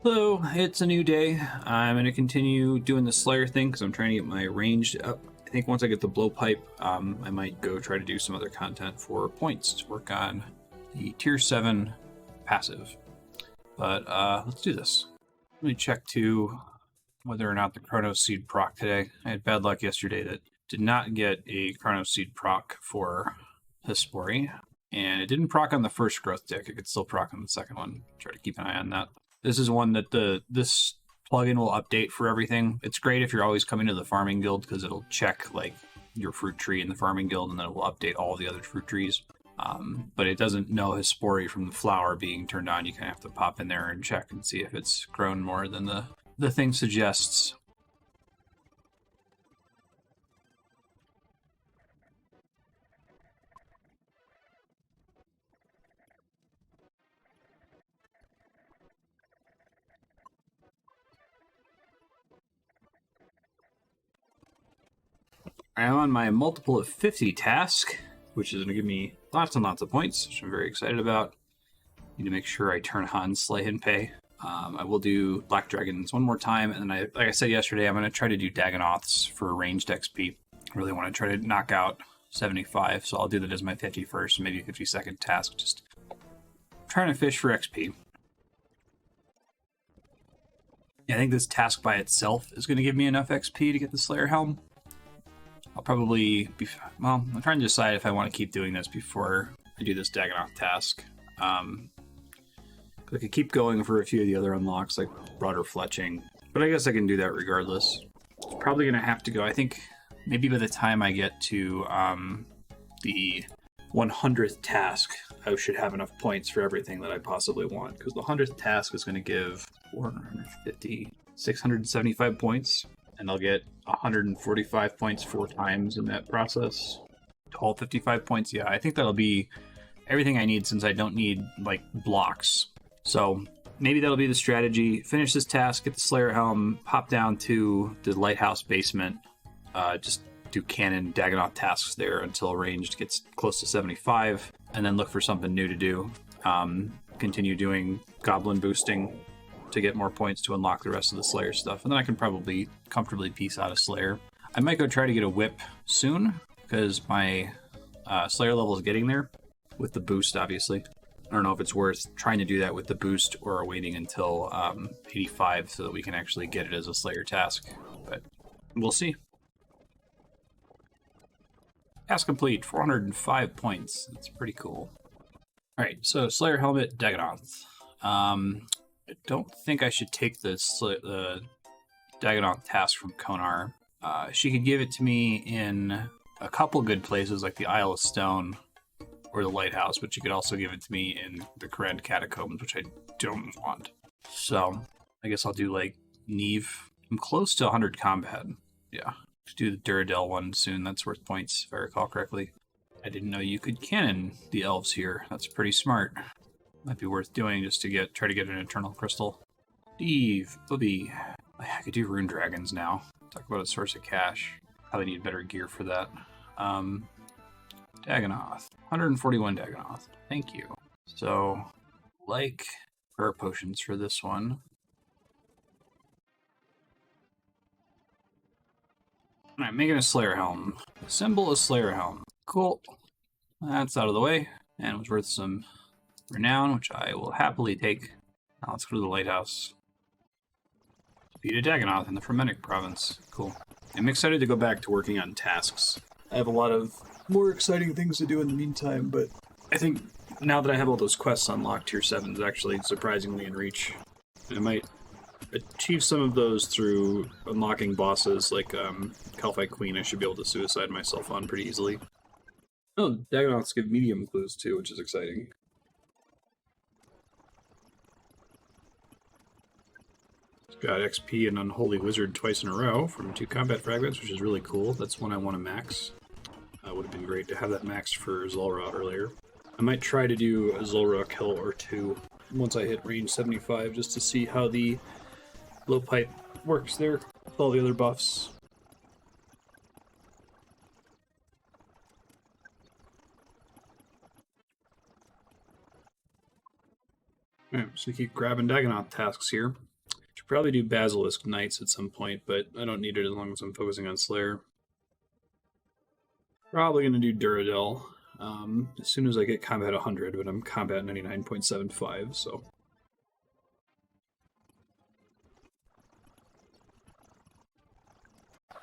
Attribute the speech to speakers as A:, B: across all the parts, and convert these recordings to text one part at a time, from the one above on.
A: So it's a new day. I'm going to continue doing the Slayer thing because I'm trying to get my ranged up. I think once I get the blowpipe, I might go try to do some other content for points to work on the tier 7 passive. But let's do this. Let me check to whether or not the Chronos Seed proc today. I had bad luck yesterday that did not get a Chronos Seed proc for Hispori. And it didn't proc on the first growth tick. It could still proc on the second one. Try to keep an eye on that. This is one that this plugin will update for everything. It's great if you're always coming to the farming guild because it'll check like your fruit tree in the farming guild and then it will update all the other fruit trees. But it doesn't know Hispori from the flower being turned on. You kind of have to pop in there and check and see if it's grown more than the thing suggests. I'm on my multiple of 50 task, which is going to give me lots and lots of points, which I'm very excited about. Need to make sure I turn on Slay and Pay. I will do Black Dragons one more time, and then like I said yesterday, I'm going to try to do Dagonoths for ranged XP. I really want to try to knock out 75, so I'll do that as my 51st, maybe 52nd task, just trying to fish for XP. I think this task by itself is going to give me enough XP to get the Slayer Helm. I'll probably be, well, I'm trying to decide if I want to keep doing this before I do this Dagonoth task. I could keep going for a few of the other unlocks, like Broader Fletching, but I guess I can do that regardless. It's probably going to have to go, I think, maybe by the time I get to the 100th task, I should have enough points for everything that I possibly want, because the 100th task is going to give 450, 675 points. And I'll get 145 points 4 times in that process. All 55 points, yeah, I think that'll be everything I need since I don't need, like, blocks. So maybe that'll be the strategy. Finish this task, get the Slayer Helm, pop down to the Lighthouse basement, just do Cannon Dagonoth tasks there until ranged gets close to 75, and then look for something new to do. Continue doing Goblin boosting to get more points to unlock the rest of the Slayer stuff, and then I can probably comfortably piece out a Slayer. I might go try to get a whip soon, because my Slayer level is getting there, with the boost, obviously. I don't know if it's worth trying to do that with the boost, or waiting until 85 so that we can actually get it as a Slayer task, but we'll see. Task complete, 405 points. That's pretty cool. Alright, so Slayer Helmet, Dagonoth. I don't think I should take the Dagonoth task from Konar. She could give it to me in a couple good places, like the Isle of Stone or the Lighthouse, but she could also give it to me in the Korend Catacombs, which I don't want. So, I guess I'll do, like, Neve. I'm close to 100 combat. Yeah. Do the Duradel one soon. That's worth points, if I recall correctly. I didn't know you could cannon the elves here. That's pretty smart. Might be worth doing just to try to get an Eternal Crystal. Steve, Booby. I could do Rune Dragons now. Talk about a source of cash. Probably need better gear for that. Dagonoth. 141 Dagonoth. Thank you. So, like prayer potions for this one. Alright, making a Slayer Helm. Symbol is Slayer Helm. Cool. That's out of the way. And it was worth some Renown, which I will happily take. Now let's go to the Lighthouse. Beat a Dagonoth in the Frementic province. Cool. I'm excited to go back to working on tasks. I have a lot of more exciting things to do in the meantime, but I think now that I have all those quests unlocked, tier 7's actually surprisingly in reach. I might achieve some of those through unlocking bosses like Calphite Queen. I should be able to suicide myself on pretty easily. Oh, Dagonoths give medium clues too, which is exciting. Got XP and Unholy Wizard twice in a row from 2 combat fragments, which is really cool. That's one I want to max. Would have been great to have that maxed for Zulrah earlier. I might try to do a Zulrah kill or 2 once I hit range 75, just to see how the blowpipe works there with all the other buffs. Alright, so keep grabbing Dagonoth tasks here. Probably do Basilisk Knights at some point, but I don't need it as long as I'm focusing on Slayer. Probably going to do Duradel as soon as I get Combat 100, but I'm Combat 99.75, so...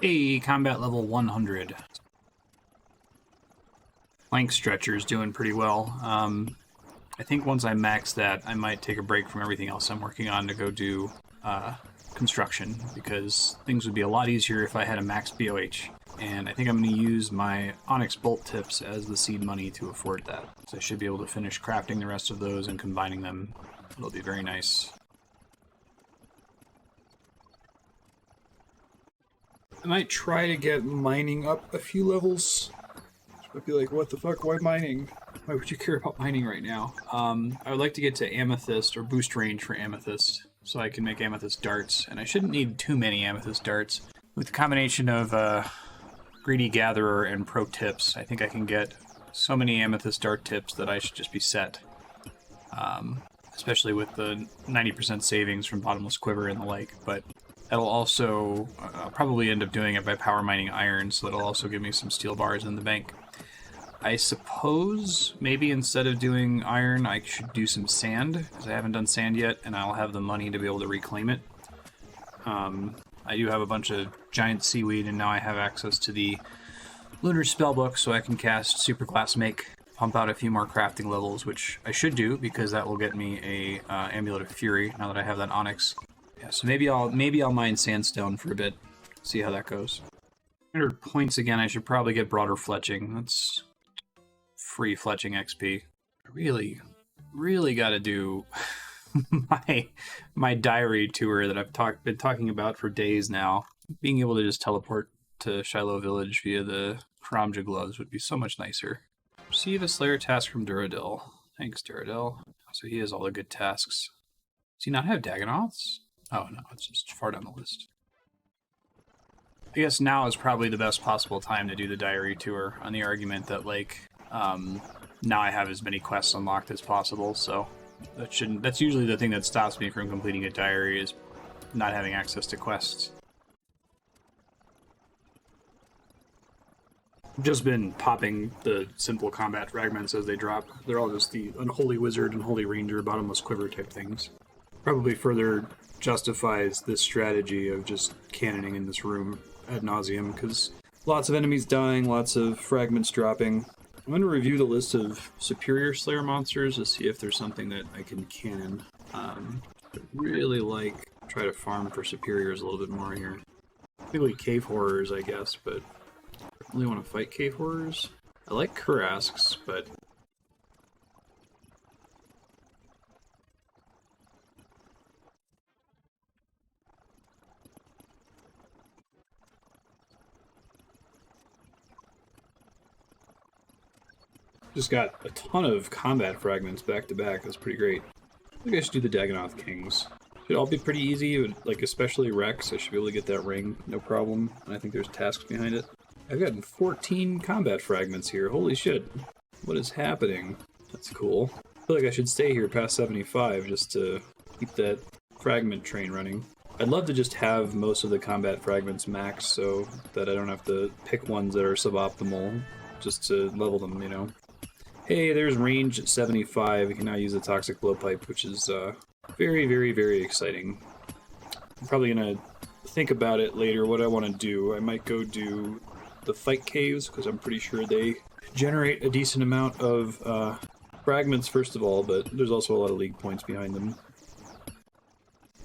A: Hey, Combat level 100. Flank Stretcher's doing pretty well. I think once I max that, I might take a break from everything else I'm working on to go do construction, because things would be a lot easier if I had a max BOH. And I think I'm going to use my Onyx Bolt Tips as the seed money to afford that. So I should be able to finish crafting the rest of those and combining them. It'll be very nice. I might try to get mining up a few levels. I'd be like, what the fuck, why mining? Why would you care about mining right now? I would like to get to Amethyst, or boost range for Amethyst, so I can make Amethyst darts. And I shouldn't need too many Amethyst darts. With the combination of Greedy Gatherer and Pro Tips, I think I can get so many Amethyst dart tips that I should just be set. Especially with the 90% savings from Bottomless Quiver and the like, but that'll also probably end up doing it by power mining iron, so that'll also give me some steel bars in the bank. I suppose maybe instead of doing iron, I should do some sand, because I haven't done sand yet, and I'll have the money to be able to reclaim it. I do have a bunch of giant seaweed, and now I have access to the Lunar Spellbook, so I can cast Super Glass Make, pump out a few more crafting levels, which I should do, because that will get me a Amulet of Fury, now that I have that Onyx. Yeah, so maybe I'll mine sandstone for a bit, see how that goes. 100 points again, I should probably get Broader Fletching. That's free fletching XP. I really gotta do my diary tour that I've been talking about for days now. Being able to just teleport to Shiloh Village via the Karamja gloves would be so much nicer. Receive a Slayer task from Duradel. Thanks, Duradel. So he has all the good tasks. Does he not have Dagonoths? Oh no, it's just far down the list. I guess now is probably the best possible time to do the diary tour, on the argument that, like, now I have as many quests unlocked as possible, so that's usually the thing that stops me from completing a diary, is not having access to quests. I've just been popping the simple combat fragments as they drop. They're all just the Unholy Wizard and Holy Ranger, Bottomless Quiver type things. Probably further justifies this strategy of just cannoning in this room ad nauseum, because lots of enemies dying, lots of fragments dropping. I'm going to review the list of superior Slayer monsters to see if there's something that I can cannon. I'd really try to farm for superiors a little bit more here. Maybe cave horrors, I guess, but I really want to fight cave horrors. I like Kurasks, but just got a ton of combat fragments back to back. That's pretty great. I think I should do the Dagonoth Kings. Should all be pretty easy, like especially Rex. I should be able to get that ring, no problem. And I think there's tasks behind it. I've gotten 14 combat fragments here. Holy shit. What is happening? That's cool. I feel like I should stay here past 75 just to keep that fragment train running. I'd love to just have most of the combat fragments maxed so that I don't have to pick ones that are suboptimal just to level them, you know. Hey, there's range at 75. We can now use the Toxic Blowpipe, which is very, very, very exciting. I'm probably going to think about it later, what I want to do. I might go do the Fight Caves, because I'm pretty sure they generate a decent amount of fragments, first of all, but there's also a lot of league points behind them.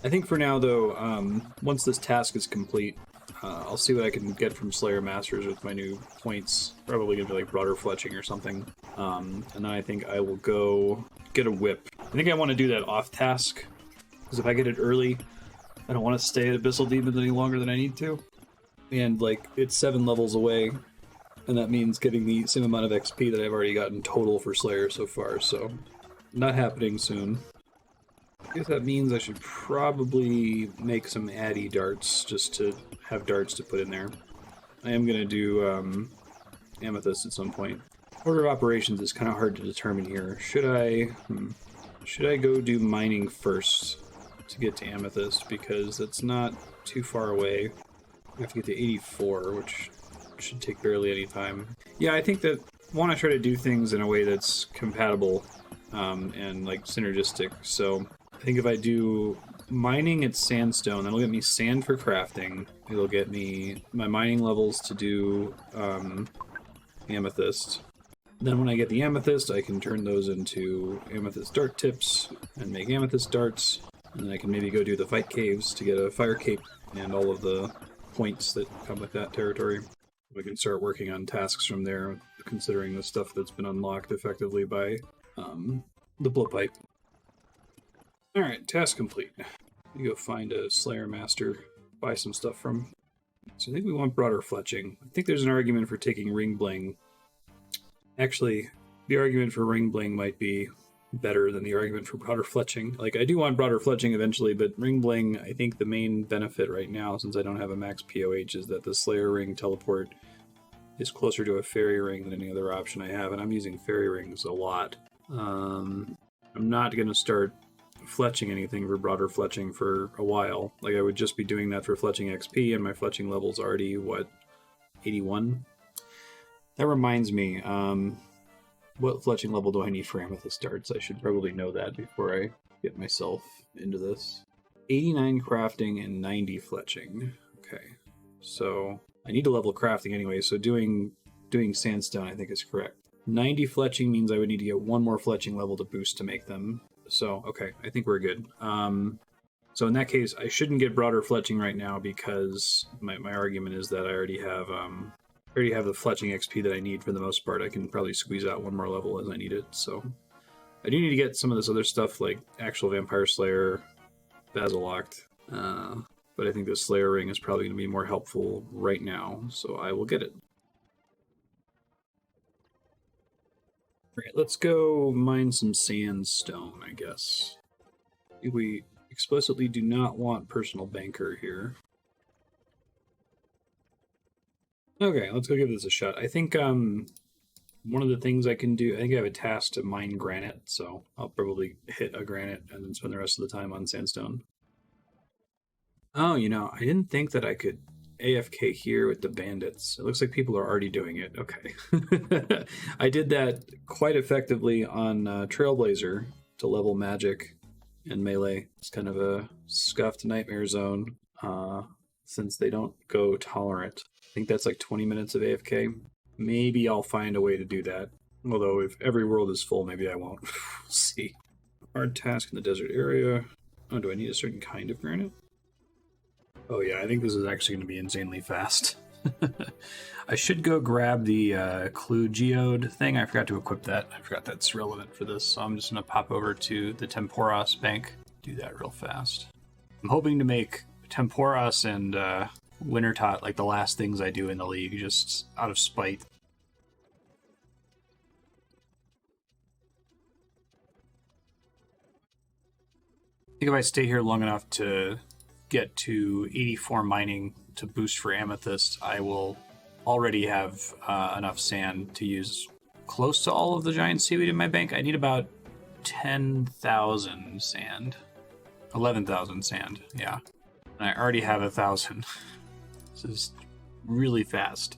A: I think for now, though, once this task is complete, I'll see what I can get from Slayer Masters with my new points. Probably going to be like Broader Fletching or something. And then I think I will go get a whip. I think I want to do that off task, because if I get it early, I don't want to stay at Abyssal Demons any longer than I need to. And, like, it's 7 levels away, and that means getting the same amount of XP that I've already gotten total for Slayer so far, so not happening soon. I guess that means I should probably make some Addy darts, just to have darts to put in there. I am going to do Amethyst at some point. Order of operations is kind of hard to determine here. Should I go do mining first, to get to Amethyst because it's not too far away. I have to get to 84, which should take barely any time. Yeah, I think that I want to try to do things in a way that's compatible and like synergistic. So I think if I do mining at sandstone, that'll get me sand for crafting. It'll get me my mining levels to do amethyst. Then when I get the amethyst, I can turn those into amethyst dart tips and make amethyst darts. And then I can maybe go do the fight caves to get a fire cape and all of the points that come with that territory. We can start working on tasks from there, considering the stuff that's been unlocked effectively by the blowpipe. Alright, task complete. We go find a Slayer Master, buy some stuff from. So I think we want broader fletching. I think there's an argument for taking ring bling. Actually, the argument for ring bling might be better than the argument for broader fletching. Like, I do want broader fletching eventually, but ring bling, I think the main benefit right now, since I don't have a max POH, is that the Slayer ring teleport is closer to a fairy ring than any other option I have, and I'm using fairy rings a lot. I'm not going to start fletching anything for broader fletching for a while. Like, I would just be doing that for fletching XP, and my fletching level's already, what, 81? That reminds me, what fletching level do I need for amethyst darts? I should probably know that before I get myself into this. 89 crafting and 90 fletching. Okay, so I need to level crafting anyway, so doing sandstone I think is correct. 90 fletching means I would need to get one more fletching level to boost to make them. So, okay, I think we're good. So in that case, I shouldn't get broader fletching right now because my argument is that I already have the fletching XP that I need for the most part. I can probably squeeze out one more level as I need it. So I do need to get some of this other stuff like actual Vampire Slayer, Basillocked. But I think the Slayer ring is probably going to be more helpful right now, so I will get it. Alright, let's go mine some sandstone, I guess. We explicitly do not want personal banker here. Okay, let's go give this a shot. I think one of the things I can do, I think I have a task to mine granite, so I'll probably hit a granite and then spend the rest of the time on sandstone. Oh, you know, I didn't think that I could AFK here with the bandits. It looks like people are already doing it. Okay. I did that quite effectively on Trailblazer to level magic and melee. It's kind of a scuffed nightmare zone since they don't go tolerant. I think that's like 20 minutes of AFK. Maybe I'll find a way to do that. Although if every world is full, maybe I won't. We'll see. Hard task in the desert area. Oh, do I need a certain kind of granite? Oh yeah, I think this is actually going to be insanely fast. I should go grab the Clue Geode thing. I forgot to equip that. I forgot that's relevant for this, so I'm just going to pop over to the Temporos bank. Do that real fast. I'm hoping to make Temporos and Wintertot like the last things I do in the league, just out of spite. I think if I stay here long enough to get to 84 mining to boost for amethyst, I will already have enough sand to use close to all of the giant seaweed in my bank. I need about 10,000 sand. 11,000 sand, yeah. And I already have 1,000. This is really fast.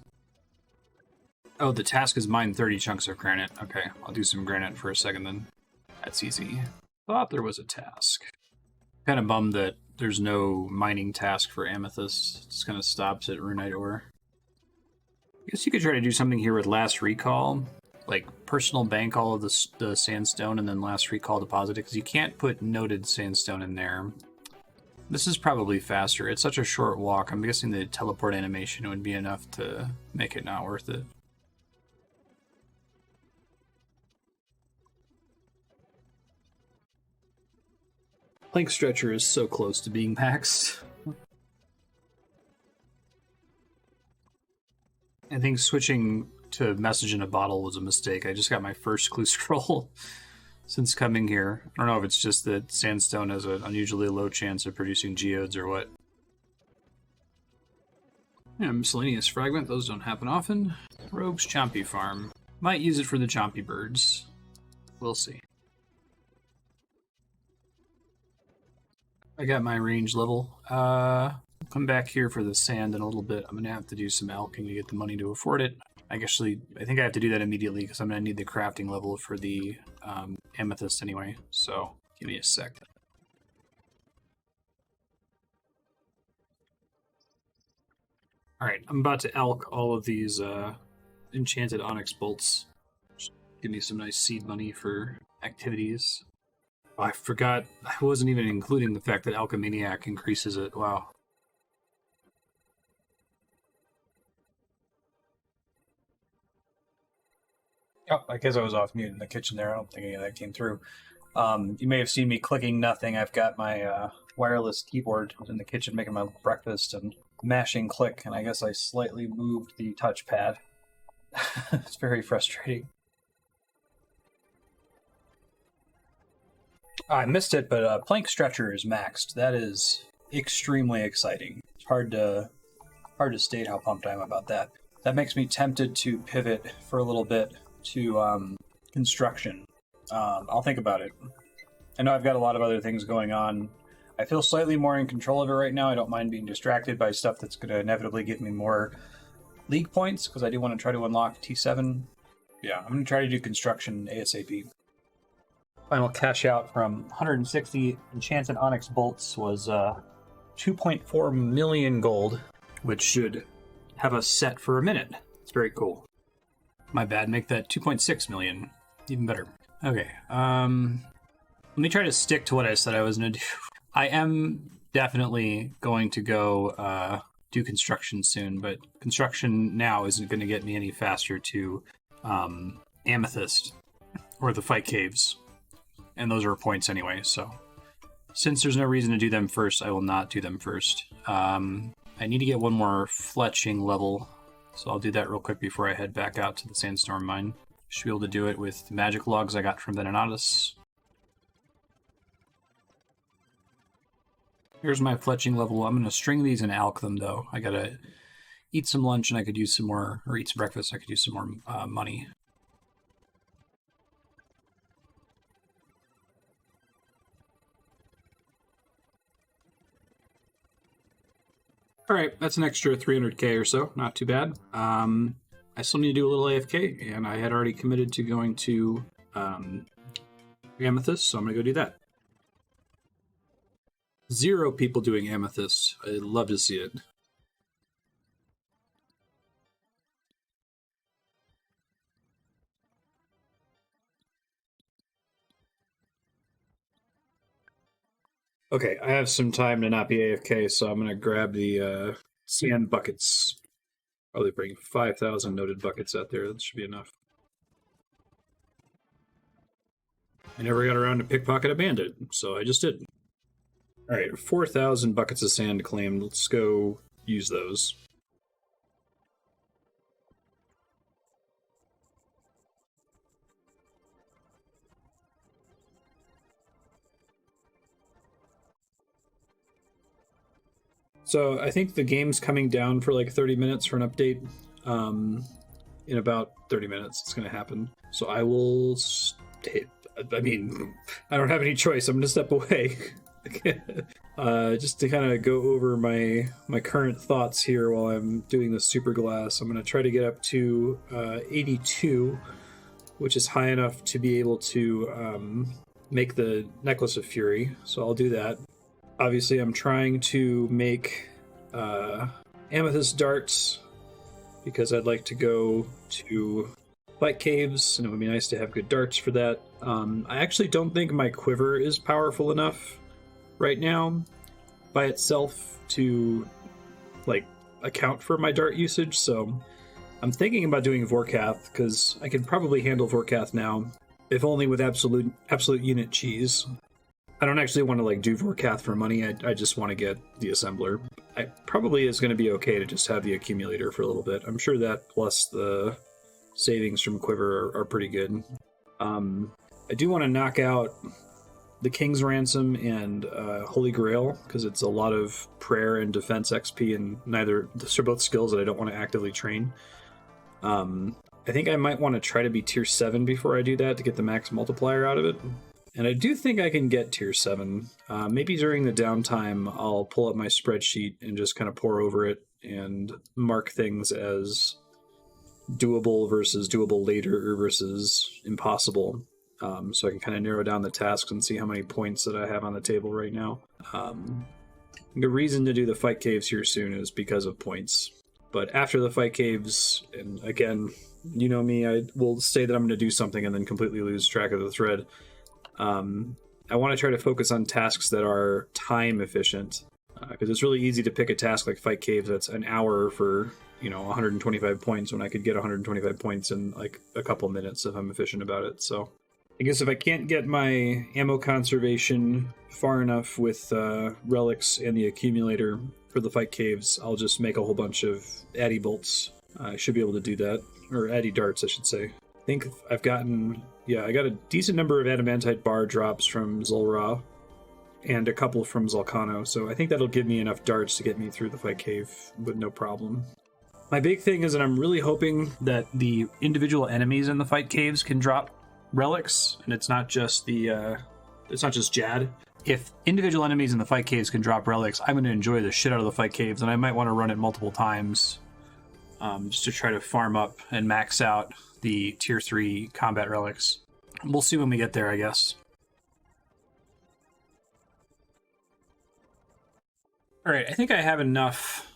A: Oh, the task is mine 30 chunks of granite. Okay, I'll do some granite for a second then. That's easy. Thought there was a task. Kind of bummed that there's no mining task for amethyst. It just kind of stops at runite ore. I guess you could try to do something here with last recall, like personal bank all of the sandstone and then last recall deposit it, because you can't put noted sandstone in there. This is probably faster. It's such a short walk. I'm guessing the teleport animation would be enough to make it not worth it. Plank Stretcher is so close to being maxed. I think switching to message in a bottle was a mistake. I just got my first clue scroll since coming here. I don't know if it's just that sandstone has an unusually low chance of producing geodes or what. Yeah, miscellaneous fragment. Those don't happen often. Rogue's Chompy Farm. Might use it for the Chompy birds. We'll see. I got my range level. Come back here for the sand in a little bit. I'm gonna have to do some alching to get the money to afford it. I think I have to do that immediately because I'm gonna need the crafting level for the amethyst anyway. So give me a sec. All right, I'm about to alch all of these enchanted onyx bolts. Give me some nice seed money for activities. Oh, I forgot. I wasn't even including the fact that Alchemaniac increases it. Wow. Oh, I guess I was off mute in the kitchen there. I don't think any of that came through. You may have seen me clicking nothing. I've got my wireless keyboard in the kitchen making my breakfast and mashing click, and I guess I slightly moved the touchpad. It's very frustrating. I missed it, but plank stretcher is maxed. That is extremely exciting. It's hard to state how pumped I am about that. That makes me tempted to pivot for a little bit to construction. I'll think about it. I know I've got a lot of other things going on. I feel slightly more in control of it right now. I don't mind being distracted by stuff that's going to inevitably give me more league points, because I do want to try to unlock T7. Yeah, I'm going to try to do construction ASAP. Final cash out from 160 enchanted onyx bolts was 2.4 million gold, which should have us set for a minute. It's very cool. My bad, make that 2.6 million. Even better. Okay, let me try to stick to what I said I was going to do. I am definitely going to go do construction soon, but construction now isn't going to get me any faster to Amethyst or the Fight Caves. And those are points anyway, so since there's no reason to do them first, I will not do them first. I need to get one more fletching level, so I'll do that real quick before I head back out to the Sandstorm Mine. Should be able to do it with the magic logs I got from Venenatus. Here's my fletching level. I'm going to string these and alch them, though. I gotta eat some lunch and I could use some more, or eat some breakfast, I could use some more money. Alright, that's an extra 300k or so. Not too bad. I still need to do a little AFK, and I had already committed to going to Amethyst, so I'm going to go do that. 0 people doing Amethyst. I'd love to see it. Okay, I have some time to not be AFK, so I'm going to grab the sand buckets. Probably bring 5,000 noted buckets out there. That should be enough. I never got around to pickpocket a bandit, so I just did. Alright, 4,000 buckets of sand claimed. Let's go use those. So I think the game's coming down for like 30 minutes for an update. In about 30 minutes, it's going to happen. So I will stay. I mean, I don't have any choice. I'm going to step away. Just to kind of go over my current thoughts here while I'm doing the super glass. I'm going to try to get up to 82, which is high enough to be able to make the Necklace of Fury. So I'll do that. Obviously, I'm trying to make amethyst darts because I'd like to go to Fight Caves, and it would be nice to have good darts for that. I actually don't think my quiver is powerful enough right now by itself to like account for my dart usage, so I'm thinking about doing Vorkath because I can probably handle Vorkath now, if only with absolute unit cheese. I don't actually want to like do Vorkath for money. I just want to get the assembler. I probably is going to be okay to just have the accumulator for a little bit. I'm sure that plus the savings from quiver are pretty good. I do want to knock out the King's Ransom and Holy Grail because it's a lot of prayer and defense XP, and those are both skills that I don't want to actively train. I think I might want to try to be tier 7 before I do that to get the max multiplier out of it. And I do think I can get tier 7. Maybe during the downtime, I'll pull up my spreadsheet and just kind of pour over it and mark things as doable versus doable later versus impossible. So I can kind of narrow down the tasks and see how many points that I have on the table right now. The reason to do the fight caves here soon is because of points. But after the fight caves, and again, you know me, I will say that I'm going to do something and then completely lose track of the thread. I want to try to focus on tasks that are time efficient, because it's really easy to pick a task like fight caves that's an hour for 125 points when I could get 125 points in like a couple minutes if I'm efficient about it. So I guess if I can't get my ammo conservation far enough with relics and the accumulator for the fight caves, I'll just make a whole bunch of addy bolts. I should be able to do that, or addy darts I should say. I think I've gotten, I got a decent number of adamantite bar drops from Zul'Ra and a couple from Zul'Kano, so I think that'll give me enough darts to get me through the fight cave with no problem. My big thing is that I'm really hoping that the individual enemies in the fight caves can drop relics, and it's not just Jad. If individual enemies in the fight caves can drop relics, I'm going to enjoy the shit out of the fight caves, and I might want to run it multiple times just to try to farm up and max out the tier 3 combat relics. We'll see when we get there, I guess. Alright, I think I have enough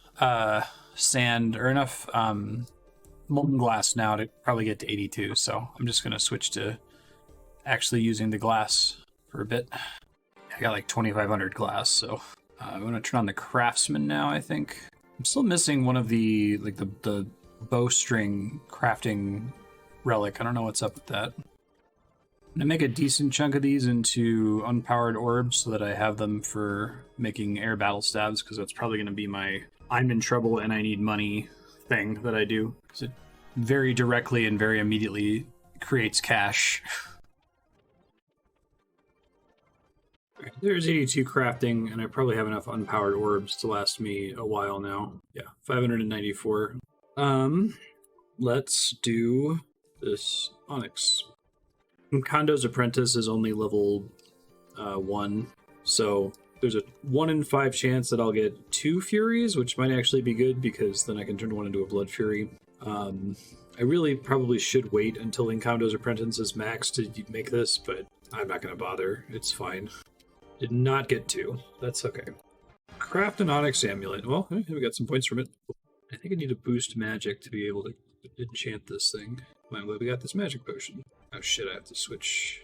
A: sand, or enough molten glass now to probably get to 82, so I'm just going to switch to actually using the glass for a bit. I got like 2,500 glass, so I'm going to turn on the craftsman now, I think. I'm still missing one of the bowstring crafting relic. I don't know what's up with that. I'm going to make a decent chunk of these into unpowered orbs so that I have them for making air battle stabs, because that's probably going to be my I'm in trouble and I need money thing that I do, because it very directly and very immediately creates cash. There's 82 crafting, and I probably have enough unpowered orbs to last me a while now. Yeah, 594. Let's do this Onyx. Kondo's Apprentice is only level 1, so there's a 1 in 5 chance that I'll get 2 Furies, which might actually be good, because then I can turn one into a Blood Fury. I really probably should wait until Kondo's Apprentice is maxed to make this, but I'm not going to bother. It's fine. Did not get 2. That's okay. Craft an Onyx Amulet. Well, we got some points from it. I think I need to boost magic to be able to enchant this thing. Well, we got this magic potion. Oh shit, I have to switch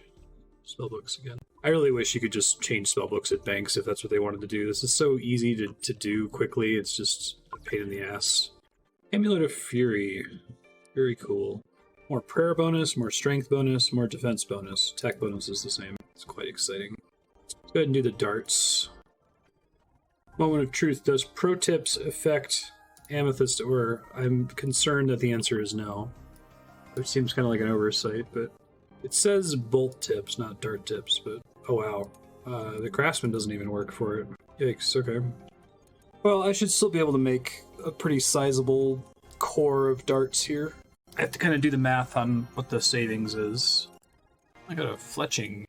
A: spellbooks again. I really wish you could just change spellbooks at banks if that's what they wanted to do. This is so easy to do quickly, it's just a pain in the ass. Amulet of Fury. Very cool. More prayer bonus, more strength bonus, more defense bonus. Attack bonus is the same. It's quite exciting. Let's go ahead and do the darts. Moment of truth. Does pro tips affect amethyst ore? I'm concerned that the answer is no. It seems kind of like an oversight, but it says bolt tips, not dart tips, but oh wow. The craftsman doesn't even work for it. Yikes, okay. Well, I should still be able to make a pretty sizable core of darts here. I have to kind of do the math on what the savings is. I got a fletching.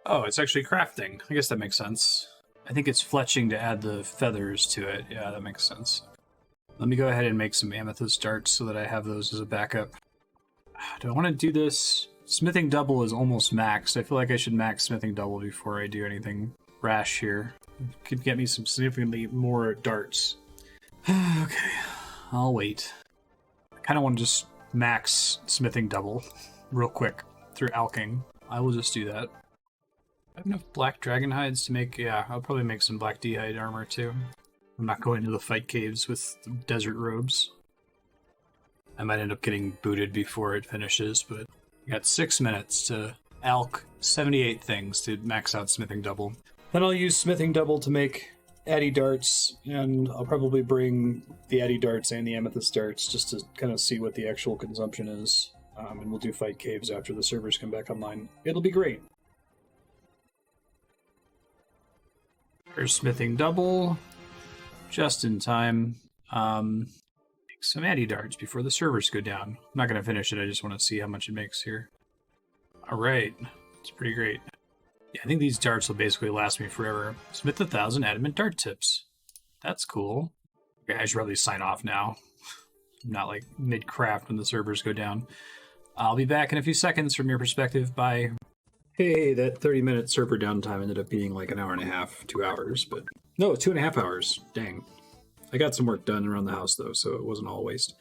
A: Oh, it's actually crafting. I guess that makes sense. I think it's fletching to add the feathers to it. Yeah, that makes sense. Let me go ahead and make some amethyst darts so that I have those as a backup. Do I want to do this? Smithing double is almost maxed. I feel like I should max smithing double before I do anything rash here. It could get me some significantly more darts. Okay, I'll wait. I kind of want to just max smithing double real quick through alking. I will just do that. I have enough black dragon hides to make, yeah, I'll probably make some black d'hide armor too. I'm not going to the fight caves with desert robes. I might end up getting booted before it finishes, but I got 6 minutes to alk 78 things to max out smithing double. Then I'll use smithing double to make addy darts, and I'll probably bring the addy darts and the amethyst darts just to kind of see what the actual consumption is. And we'll do fight caves after the servers come back online. It'll be great. There's smithing double, just in time. Make some addy darts before the servers go down. I'm not going to finish it, I just want to see how much it makes here. Alright, it's pretty great. Yeah, I think these darts will basically last me forever. Smith 1,000 adamant dart tips. That's cool. Okay, I should probably sign off now. I'm not like mid-craft when the servers go down. I'll be back in a few seconds from your perspective. Bye. Hey, that 30-minute server downtime ended up being like an hour and a half, 2 hours, but no, 2.5 hours. Dang. I got some work done around the house though, so it wasn't all waste.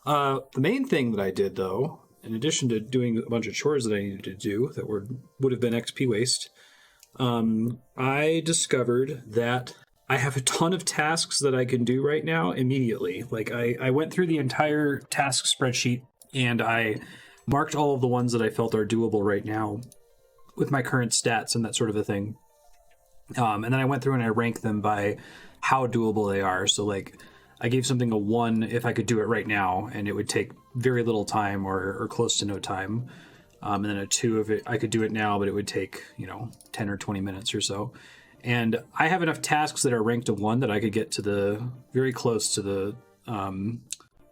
A: The main thing that I did though, in addition to doing a bunch of chores that I needed to do that would have been XP waste, I discovered that I have a ton of tasks that I can do right now immediately. Like I went through the entire task spreadsheet and I marked all of the ones that I felt are doable right now with my current stats and that sort of a thing. And then I went through and I ranked them by how doable they are. So like I gave something a 1 if I could do it right now and it would take very little time or close to no time. And then a 2 if I could do it now, but it would take, 10 or 20 minutes or so. And I have enough tasks that are ranked a 1 that I could get to very close to the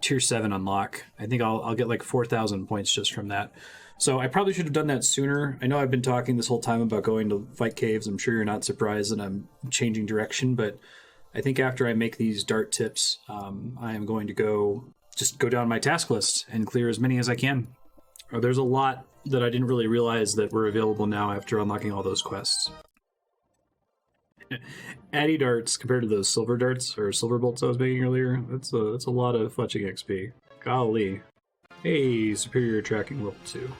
A: tier 7 unlock. I think I'll get like 4,000 points just from that. So I probably should have done that sooner. I know I've been talking this whole time about going to fight caves. I'm sure you're not surprised that I'm changing direction, but I think after I make these dart tips, I am going to go down my task list and clear as many as I can. There's a lot that I didn't really realize that were available now after unlocking all those quests. Addy darts compared to those silver darts or silver bolts I was making earlier, that's a lot of fletching XP. Golly. Hey, superior tracking level 2.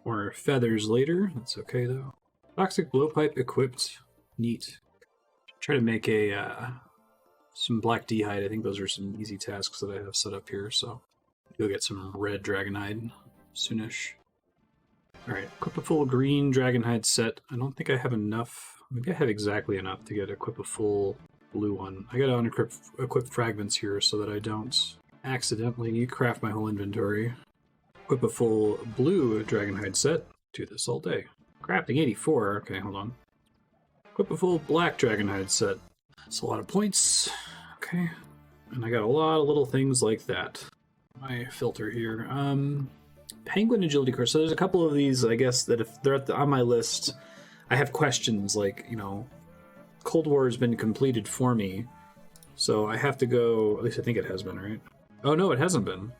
A: More feathers later, that's okay though. Toxic blowpipe equipped. Neat. Try to make some black d'hide. I think those are some easy tasks that I have set up here, so you'll get some red dragonhide soonish. Alright, equip a full green dragonhide set. I don't think I have enough. Maybe I have exactly enough to equip a full blue one. I gotta unequip fragments here so that I don't accidentally craft my whole inventory. Equip a full blue dragonhide set. Do this all day. Crafting 84. Okay, hold on. Equip a full black dragonhide set. That's a lot of points. Okay. And I got a lot of little things like that. My filter here. Penguin agility course. So there's a couple of these, I guess, that if they're on my list, I have questions like, Cold War has been completed for me. So I have to go, at least I think it has been, right? Oh no, it hasn't been.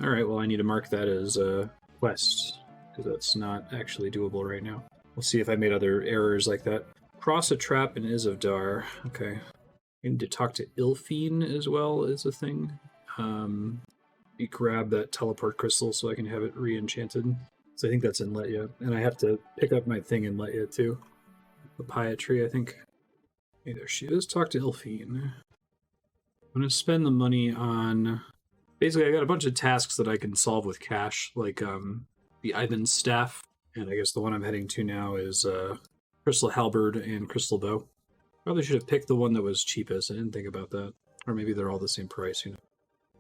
A: Alright, well I need to mark that as a quest, because that's not actually doable right now. We'll see if I made other errors like that. Cross a trap in Isovdar. Okay. I need to talk to Ilfine as well is a thing. You grab that teleport crystal so I can have it re-enchanted. So I think that's in Letya. And I have to pick up my thing in Letya too. The Papaya tree, I think. Hey, there she is. Talk to Ilfine. I'm going to spend the money on... Basically, I got a bunch of tasks that I can solve with cash, like the Ivan's staff. And I guess the one I'm heading to now is Crystal Halberd and Crystal Bow. Probably should have picked the one that was cheapest. I didn't think about that. Or maybe they're all the same price,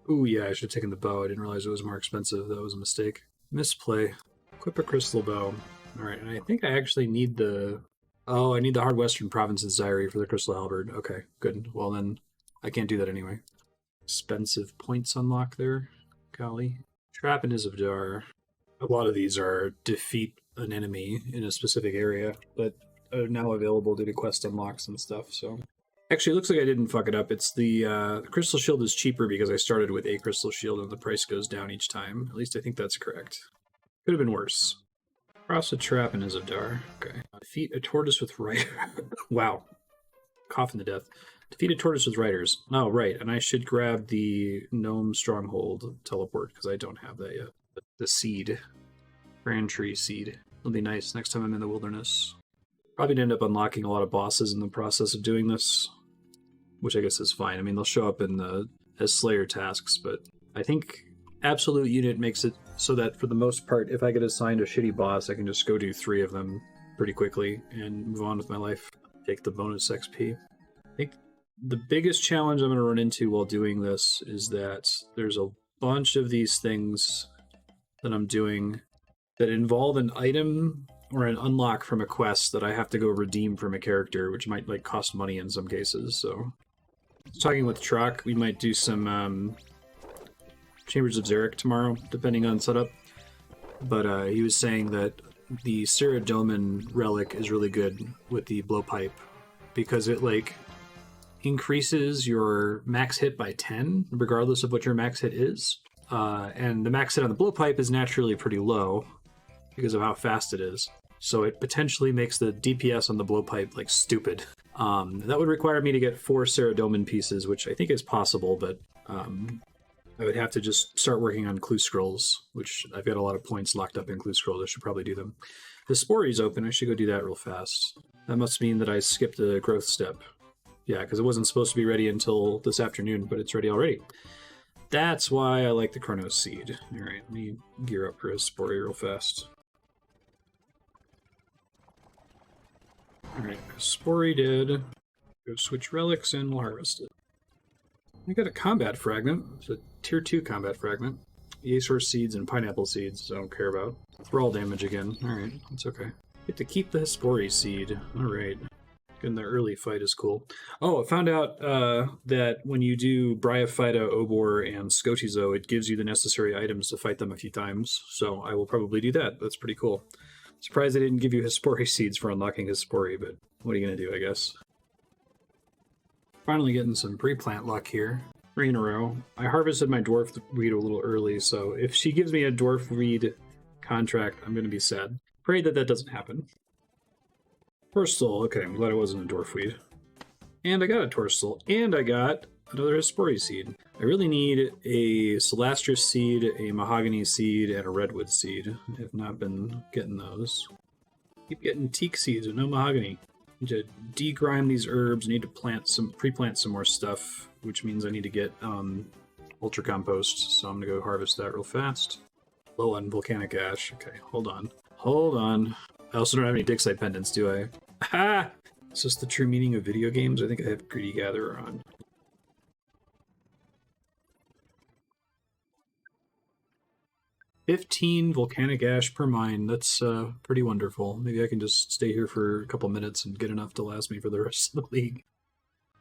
A: Ooh, yeah, I should have taken the bow. I didn't realize it was more expensive. That was a mistake. Misplay. Equip a Crystal Bow. Alright, and I think I actually need the... Oh, I need the Hard Western Province's Diary for the Crystal Halberd. Okay, good. Well then, I can't do that anyway. Expensive points unlock there. Golly. Trap in Isovdar. A lot of these are defeat an enemy in a specific area, but are now available due to quest unlocks and stuff, so... Actually, it looks like I didn't fuck it up. It's the Crystal Shield is cheaper because I started with a Crystal Shield and the price goes down each time. At least I think that's correct. Could have been worse. Cross a trap in Isovdar. Okay. Defeat a tortoise with riders. Wow. Coughing to death. Defeat a tortoise with riders. Oh, right. And I should grab the Gnome Stronghold teleport because I don't have that yet. The seed. Grand Tree seed. It'll be nice next time I'm in the wilderness. Probably end up unlocking a lot of bosses in the process of doing this. Which I guess is fine. I mean, they'll show up as Slayer tasks, but I think Absolute Unit makes it so that for the most part, if I get assigned a shitty boss, I can just go do 3 of them pretty quickly and move on with my life. Take the bonus XP. I think the biggest challenge I'm going to run into while doing this is that there's a bunch of these things that I'm doing that involve an item or an unlock from a quest that I have to go redeem from a character, which might cost money in some cases, so... Talking with Trock, we might do some Chambers of Xeric tomorrow, depending on setup. But he was saying that the Ceradomin relic is really good with the blowpipe because it like increases your max hit by 10 regardless of what your max hit is, and the max hit on the blowpipe is naturally pretty low because of how fast it is, so it potentially makes the DPS on the blowpipe like stupid. That would require me to get 4 Ceradomin pieces, which I think is possible, but I would have to just start working on clue scrolls, which I've got a lot of points locked up in clue scrolls. I should probably do them. The Spory's open. I should go do that real fast. That must mean that I skipped the growth step. Yeah, because it wasn't supposed to be ready until this afternoon, but it's ready already. That's why I like the Chronos Seed. All right, let me gear up for his Spory real fast. All right, Spory did. Go switch relics and we'll harvest it. I got a combat fragment. It's a tier 2 combat fragment. Acorn seeds and pineapple seeds I don't care about. Thrall damage again. Alright, that's okay. Get to keep the Spory seed. Alright. Getting the early fight is cool. Oh, I found out that when you do Bryophyta, Obor, and Scotizo, it gives you the necessary items to fight them a few times. So I will probably do that. That's pretty cool. Surprised they didn't give you his Spory seeds for unlocking his Spory, but what are you going to do, I guess? Finally getting some pre-plant luck here. 3 in a row. I harvested my dwarf weed a little early, so if she gives me a dwarf weed contract, I'm going to be sad. Pray that that doesn't happen. Torstal. Okay, I'm glad it wasn't a dwarf weed. And I got a Torstal, and I got another Spory seed. I really need a Celastrus seed, a Mahogany seed, and a Redwood seed. I have not been getting those. Keep getting teak seeds with no Mahogany. Need to degrime these herbs. Need to pre-plant some more stuff, which means I need to get ultra compost. So I'm gonna go harvest that real fast. Low on volcanic ash. Okay, hold on. Hold on. I also don't have any Dixite pendants, do I? Ha! Is this the true meaning of video games? I think I have Greedy Gatherer on. $15 volcanic ash per mine. That's pretty wonderful. Maybe I can just stay here for a couple minutes and get enough to last me for the rest of the league.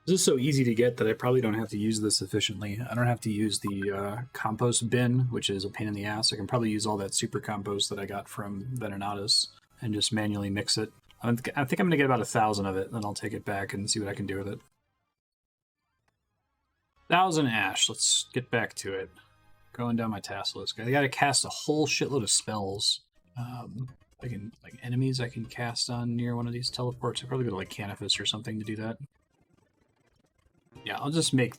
A: This is so easy to get that I probably don't have to use this efficiently. I don't have to use the compost bin, which is a pain in the ass. I can probably use all that super compost that I got from Venenatus and just manually mix it. I think I'm going to get about 1,000 of it, then I'll take it back and see what I can do with it. 1,000 ash. Let's get back to it. Going down my task list. I gotta cast a whole shitload of spells. Like enemies I can cast on near one of these teleports. I probably go to like Canifis or something to do that. Yeah, I'll just make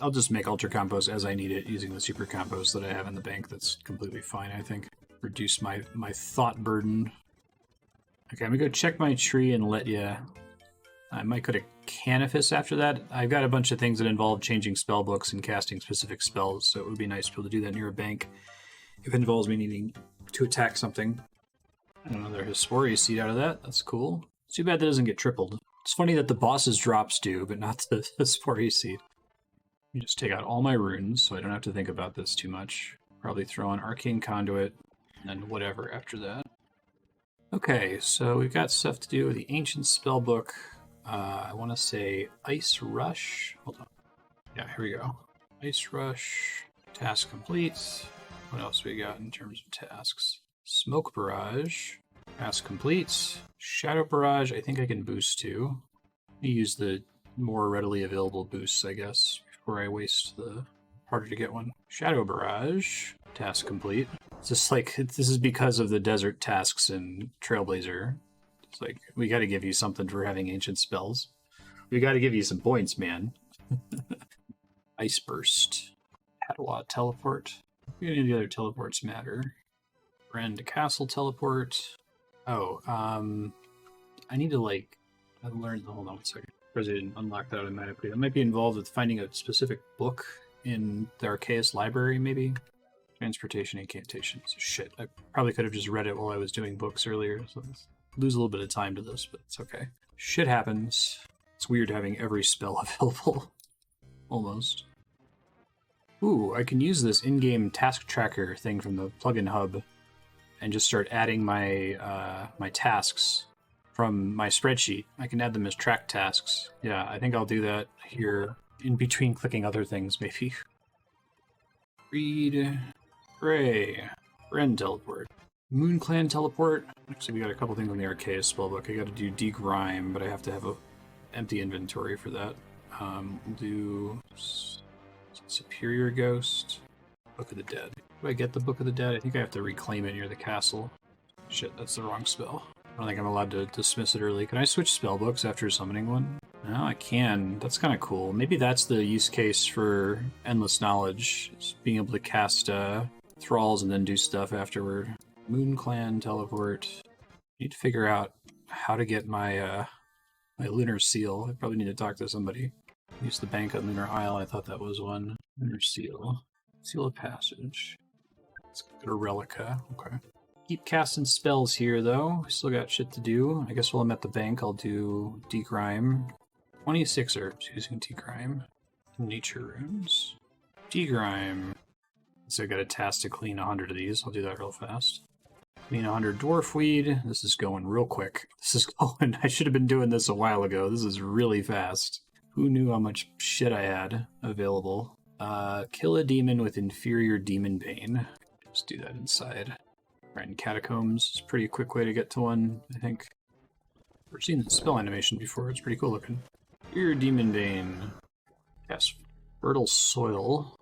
A: ultra compost as I need it using the super compost that I have in the bank. That's completely fine, I think. Reduce my thought burden. Okay, I'm gonna go check my tree and let you. I might go to Canifis after that. I've got a bunch of things that involve changing spell books and casting specific spells, so it would be nice to be able to do that near a bank if it involves me needing to attack something. Another Spory seed out of that. That's cool. It's too bad that doesn't get tripled. It's funny that the boss's drops do, but not the Spory seed. Let me just take out all my runes so I don't have to think about this too much. Probably throw on Arcane Conduit, and then whatever after that. Okay, so we've got stuff to do with the Ancient Spellbook. I want to say Ice Rush. Hold on. Yeah, here we go. Ice Rush. Task complete. What else we got in terms of tasks? Smoke Barrage. Task complete. Shadow Barrage, I think I can boost to. Use the more readily available boosts, I guess, before I waste the harder to get one. Shadow Barrage. Task complete. It's just like, this is because of the desert tasks in Trailblazer. It's like, we gotta give you something for having ancient spells. We gotta give you some points, man. Ice Burst. Padawa Teleport. Any of the other teleports matter. Rend Castle Teleport. Oh, I need to, like, I learned, hold on one second. Because I didn't unlock that automatically. That might be involved with finding a specific book in the Arceus library, maybe? Transportation Incantations. Shit, I probably could have just read it while I was doing books earlier, so lose a little bit of time to this, but it's okay. Shit happens. It's weird having every spell available. Almost. Ooh, I can use this in-game task tracker thing from the plugin hub and just start adding my my tasks from my spreadsheet. I can add them as track tasks. Yeah, I think I'll do that here in between clicking other things, maybe. Read. Hooray. Rend Teleport. Moon Clan teleport. Actually, we got a couple things on the Arceus spellbook. I got to do Degrime, but I have to have a empty inventory for that. We'll do Superior Ghost, Book of the Dead. Do I get the Book of the Dead? I think I have to reclaim it near the castle. Shit, that's the wrong spell. I don't think I'm allowed to dismiss it early. Can I switch spellbooks after summoning one? No, I can. That's kind of cool. Maybe that's the use case for Endless Knowledge, is being able to cast thralls and then do stuff afterward. Moon Clan teleport. Need to figure out how to get my my Lunar Seal. I probably need to talk to somebody. Use the bank on Lunar Isle. I thought that was one. Lunar Seal. Seal of Passage. Let's go to Relica. Okay. Keep casting spells here, though. Still got shit to do. I guess while I'm at the bank, I'll do Degrime. 26 herbs using Degrime. Nature runes. Degrime. So I got a task to clean 100 of these. I'll do that real fast. Clean 100 dwarf weed. This is going real quick. This is going... I should have been doing this a while ago. This is really fast. Who knew how much shit I had available? Kill a demon with inferior demon bane. Just do that inside. Right, in Catacombs is a pretty quick way to get to one, I think. I've seen the spell animation before. It's pretty cool looking. Inferior demon bane. Cast Fertile Soil.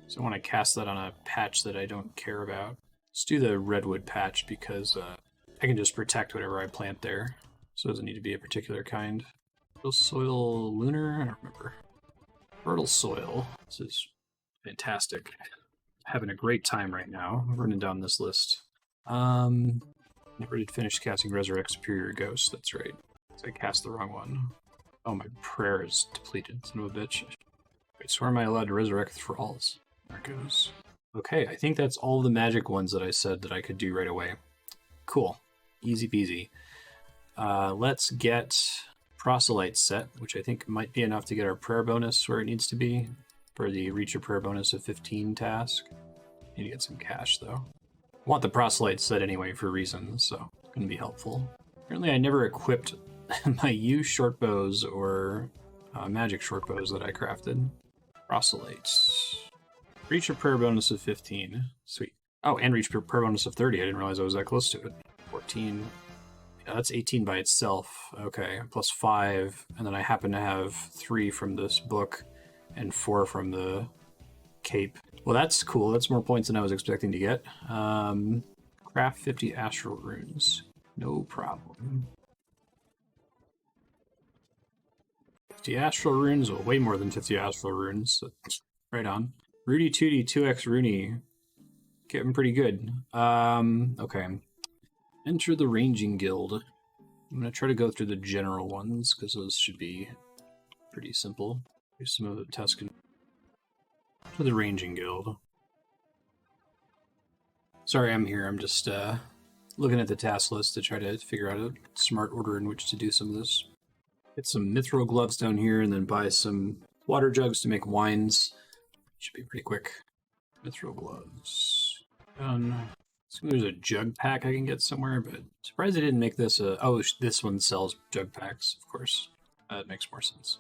A: So I want to cast that on a patch that I don't care about. Let's do the redwood patch because I can just protect whatever I plant there. So it doesn't need to be a particular kind. Fertile Soil Lunar? I don't remember. Fertile Soil. This is fantastic. Having a great time right now. I'm running down this list. Never did finish casting Resurrect Superior Ghost. That's right. So I cast the wrong one. Oh, my prayer is depleted. Son of a bitch. Wait, so where am I allowed to resurrect thralls? There it goes. Okay, I think that's all the magic ones that I said that I could do right away. Cool. Easy peasy. Let's get Proselyte set, which I think might be enough to get our prayer bonus where it needs to be for the Reach Your Prayer bonus of 15 task. Need to get some cash, though. I want the Proselyte set anyway for reasons, so it's going to be helpful. Apparently I never equipped my U short bows or magic short bows that I crafted. Proselytes. Reach a prayer bonus of 15. Sweet. Oh, and reach a prayer bonus of 30. I didn't realize I was that close to it. 14. Yeah, that's 18 by itself. Okay, plus 5. And then I happen to have 3 from this book and 4 from the cape. Well, that's cool. That's more points than I was expecting to get. Craft 50 astral runes. No problem. 50 astral runes? Well, way more than 50 astral runes. So, right on. Rudy Tooty 2x Rooney. Getting pretty good. Okay. Enter the Ranging Guild. I'm going to try to go through the general ones, because those should be pretty simple. Here's some of the Tuscan. To the Ranging Guild. Sorry I'm here, I'm just looking at the task list to try to figure out a smart order in which to do some of this. Get some mithril gloves down here and then buy some water jugs to make wines. Should be pretty quick. Mithril gloves. Done. So there's a jug pack I can get somewhere, but surprised they didn't make this a... Oh, this one sells jug packs, of course. That makes more sense.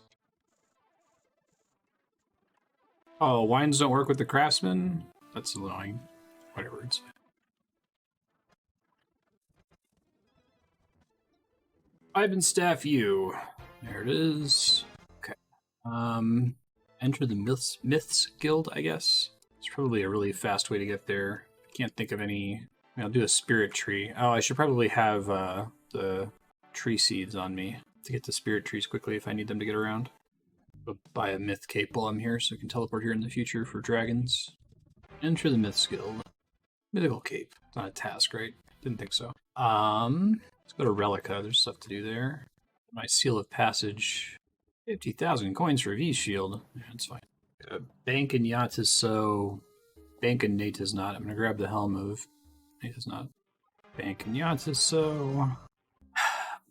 A: Oh, wines don't work with the craftsman? That's annoying. Whatever, it's fine. Ivanstaff U. There it is. Okay. Enter the Myths Guild, I guess. It's probably a really fast way to get there. I can't think of any... I'll do a spirit tree. Oh, I should probably have the tree seeds on me to get the spirit trees quickly if I need them to get around. But buy a myth cape while I'm here so I can teleport here in the future for dragons. Enter the Myths Guild. Mythical cape. It's not a task, right? Didn't think so. Let's go to Relica. There's stuff to do there. My Seal of Passage. 50,000 coins for V Shield. Yeah, that's fine. Bank and Yacht is so... Bank and Nate is not. I'm going to grab the Helm of... Nate is not. Bank and Yacht is so...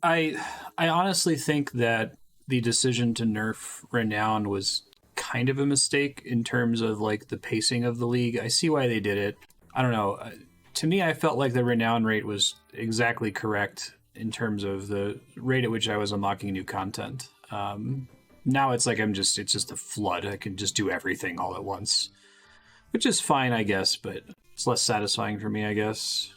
A: I honestly think that the decision to nerf Renown was kind of a mistake in terms of like the pacing of the league. I see why they did it. I don't know. To me, I felt like the Renown rate was exactly correct in terms of the rate at which I was unlocking new content. Now it's like it's just a flood. I can just do everything all at once, which is fine, I guess, but it's less satisfying for me, I guess.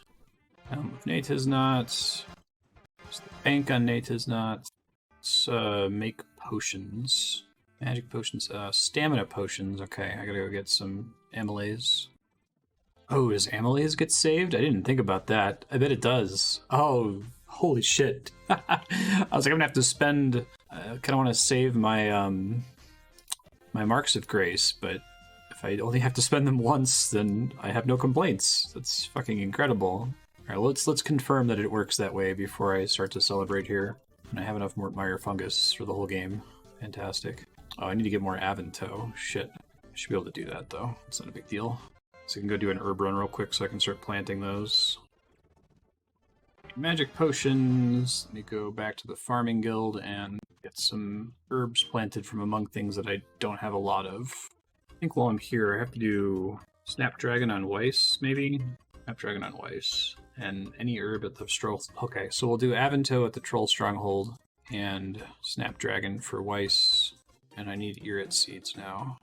A: If Nate has not, the bank on Nate has not. Let's make potions. Magic potions, stamina potions. Okay, I gotta go get some amylase. Oh, does amylase get saved? I didn't think about that. I bet it does. Oh, holy shit. I was like, I'm gonna have to spend, kind of want to save my, my marks of grace, but if I only have to spend them once, then I have no complaints. That's fucking incredible. All right, let's confirm that it works that way before I start to celebrate here. And I have enough Mortmire fungus for the whole game. Fantastic. Oh, I need to get more Avanto. Shit. I should be able to do that, though. It's not a big deal. So I can go do an herb run real quick so I can start planting those. Magic potions. Let me go back to the farming guild and get some herbs planted from among things that I don't have a lot of. I think while I'm here, I have to do Snapdragon on Weiss, maybe? Snapdragon on Weiss. And any herb at the Troll... Okay, so we'll do Avanto at the Troll Stronghold and Snapdragon for Weiss. And I need Erit seeds now.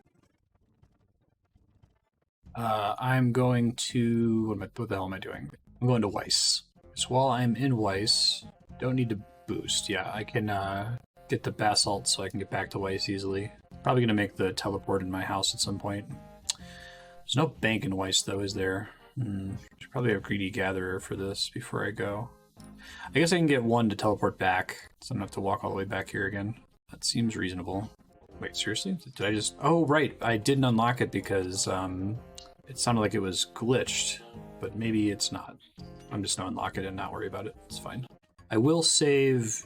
A: I'm going to... What the hell am I doing? I'm going to Weiss. So while I'm in Weiss, don't need to boost. Yeah, I can get the basalt so I can get back to Weiss easily. Probably going to make the teleport in my house at some point. There's no bank in Weiss, though, is there? Should probably have Greedy Gatherer for this before I go. I guess I can get one to teleport back, so I don't have to walk all the way back here again. That seems reasonable. Wait, seriously? Did I just... Oh, right. I didn't unlock it because it sounded like it was glitched, but maybe it's not. I'm just going to unlock it and not worry about it. It's fine. I will save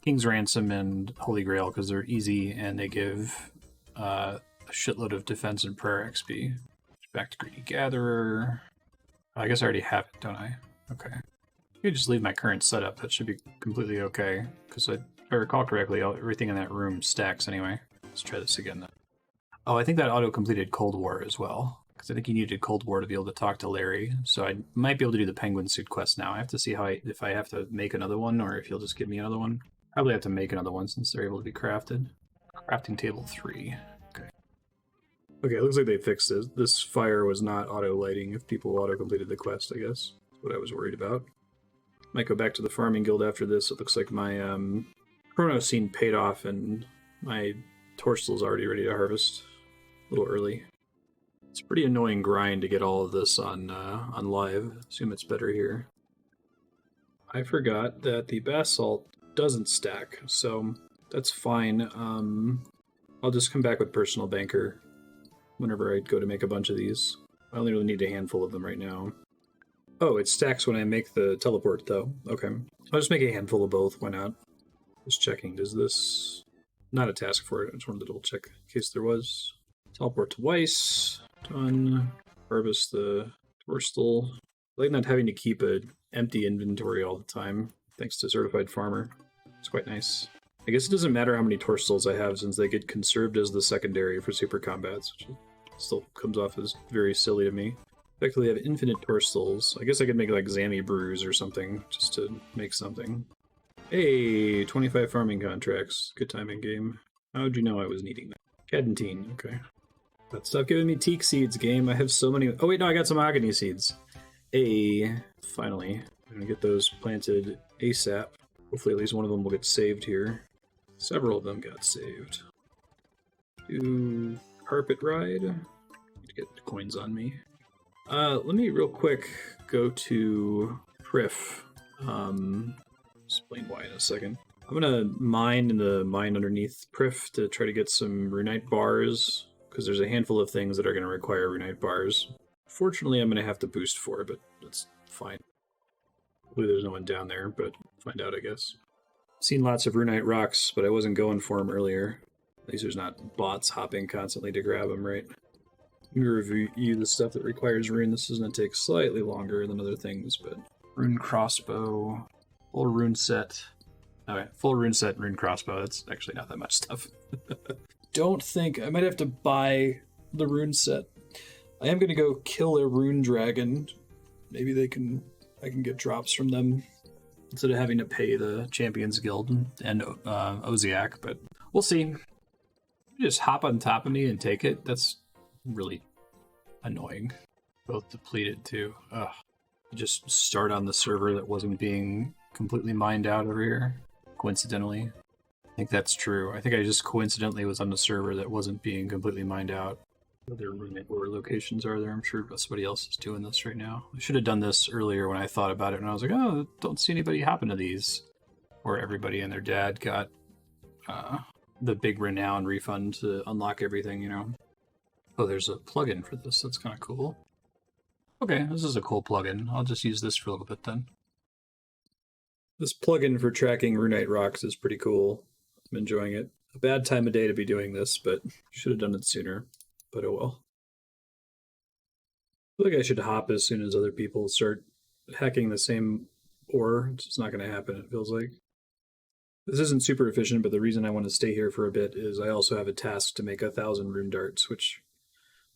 A: King's Ransom and Holy Grail because they're easy and they give a shitload of defense and prayer XP. Back to Greedy Gatherer. I guess I already have it, don't I? Okay. I could just leave my current setup. That should be completely okay. Because if I recall correctly, everything in that room stacks anyway. Let's try this again then. Oh, I think that auto-completed Cold War as well. Because I think you needed Cold War to be able to talk to Larry. So I might be able to do the Penguin Suit quest now. I have to see if I have to make another one or if he'll just give me another one. Probably have to make another one since they're able to be crafted. Crafting table 3. Okay, it looks like they fixed it. This fire was not auto-lighting if people auto-completed the quest, I guess. That's what I was worried about. Might go back to the farming guild after this. It looks like my chrono scene paid off and my torsel's already ready to harvest. A little early. It's a pretty annoying grind to get all of this on live. Assume it's better here. I forgot that the basalt doesn't stack, so that's fine. I'll just come back with Personal Banker whenever I go to make a bunch of these. I only really need a handful of them right now. Oh, it stacks when I make the teleport, though. Okay. I'll just make a handful of both. Why not? Just checking. Does this... Not a task for it. I just wanted to double check in case there was. Teleport to Weiss. Done. Harvest the Torstal. I like not having to keep an empty inventory all the time, thanks to Certified Farmer. It's quite nice. I guess it doesn't matter how many Torstals I have since they get conserved as the secondary for super combats, which still comes off as very silly to me. Effectively, I have infinite Torstals. I guess I could make like Zammy Brews or something, just to make something. Hey, 25 farming contracts. Good timing game. How'd you know I was needing that? Cadentine, okay. But stop giving me teak seeds, game. I have so many... Oh wait, no, I got some mahogany seeds. Finally. I'm gonna get those planted ASAP. Hopefully at least one of them will get saved here. Several of them got saved. Do carpet ride. Need to get coins on me. Let me real quick go to Prif. Explain why in a second. I'm gonna mine in the mine underneath Prif to try to get some runite bars, because there's a handful of things that are gonna require runite bars. Fortunately, I'm gonna have to boost for it, but that's fine. Hopefully there's no one down there, but find out, I guess. Seen lots of runite rocks, but I wasn't going for them earlier. At least there's not bots hopping constantly to grab them, right? Let me review the stuff that requires rune. This is going to take slightly longer than other things, but... Rune crossbow, full rune set. Okay, full rune set and rune crossbow. That's actually not that much stuff. Don't think... I might have to buy the rune set. I am going to go kill a rune dragon. Maybe I can get drops from them instead of having to pay the Champions Guild and Oziak, but we'll see. You just hop on top of me and take it. That's really annoying. Both depleted too. Ugh. just start on the server that wasn't being completely mined out over here, coincidentally. I think that's true. I think I just coincidentally was on the server that wasn't being completely mined out. Other locations are there? I'm sure somebody else is doing this right now. I should have done this earlier when I thought about it, and I was like, oh, don't see anybody happen to these. Or everybody and their dad got the big renown refund to unlock everything, you know. Oh, there's a plugin for this. That's kind of cool. Okay, this is a cool plugin. I'll just use this for a little bit then. This plugin for tracking runite rocks is pretty cool. I'm enjoying it. A bad time of day to be doing this, but should have done it sooner. But oh well. I feel like I should hop as soon as other people start hacking the same ore. It's just not going to happen, it feels like. This isn't super efficient, but the reason I want to stay here for a bit is I also have a task to make 1,000 rune darts, which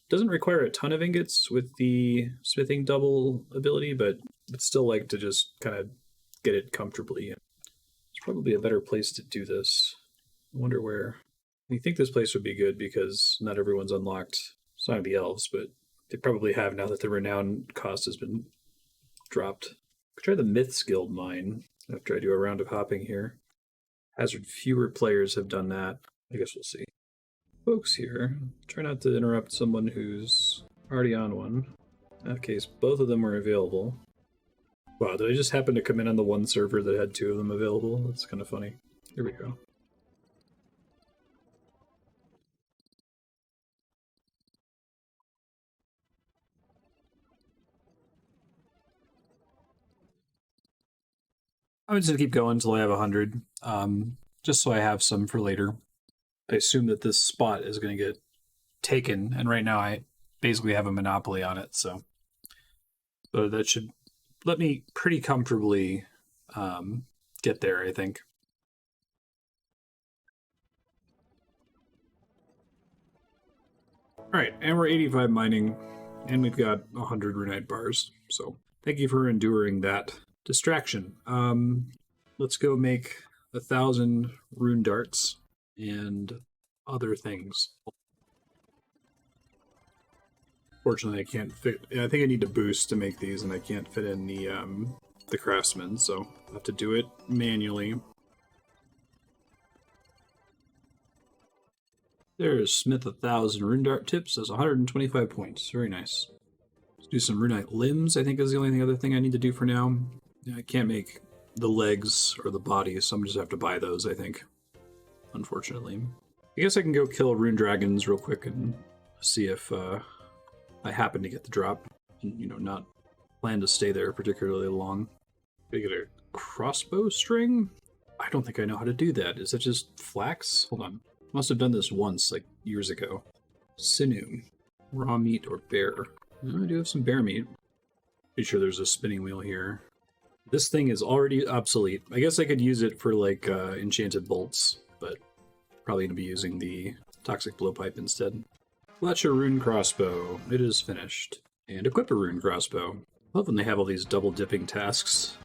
A: doesn't require a ton of ingots with the smithing double ability, but I'd still like to just kind of get it comfortably. It's probably a better place to do this. I wonder where. I think this place would be good because not everyone's unlocked Song of the Elves, but they probably have now that the renown cost has been dropped. Could try the Myths Guild mine after I do a round of hopping here. Hazard fewer players have done that. I guess we'll see. Folks here, try not to interrupt someone who's already on one. In that case, both of them are available. Wow, did I just happen to come in on the one server that had two of them available? That's kind of funny. Here we go. I'm just going to keep going until I have 100, just so I have some for later. I assume that this spot is going to get taken, and right now I basically have a monopoly on it, so that should let me pretty comfortably get there, I think. Alright, and we're 85 mining, and we've got 100 runite bars, so thank you for enduring that distraction. Let's go make 1,000 rune darts and other things. Fortunately, I can't fit. I think I need to boost to make these, and I can't fit in the craftsman, so I'll have to do it manually. There's Smith 1,000 rune dart tips. That's 125 points. Very nice. Let's do some runite limbs. I think is the only other thing I need to do for now. I can't make the legs or the body, so I'm just have to buy those, I think. Unfortunately. I guess I can go kill rune dragons real quick and see if I happen to get the drop. And, you know, not plan to stay there particularly long. Did I get a crossbow string? I don't think I know how to do that. Is that just flax? Hold on. Must have done this once, like years ago. Sinew. Raw meat or bear. I do have some bear meat. Pretty sure there's a spinning wheel here. This thing is already obsolete. I guess I could use it for, like, enchanted bolts, but probably going to be using the toxic blowpipe instead. Fletch a rune crossbow. It is finished. And equip a rune crossbow. I love when they have all these double-dipping tasks.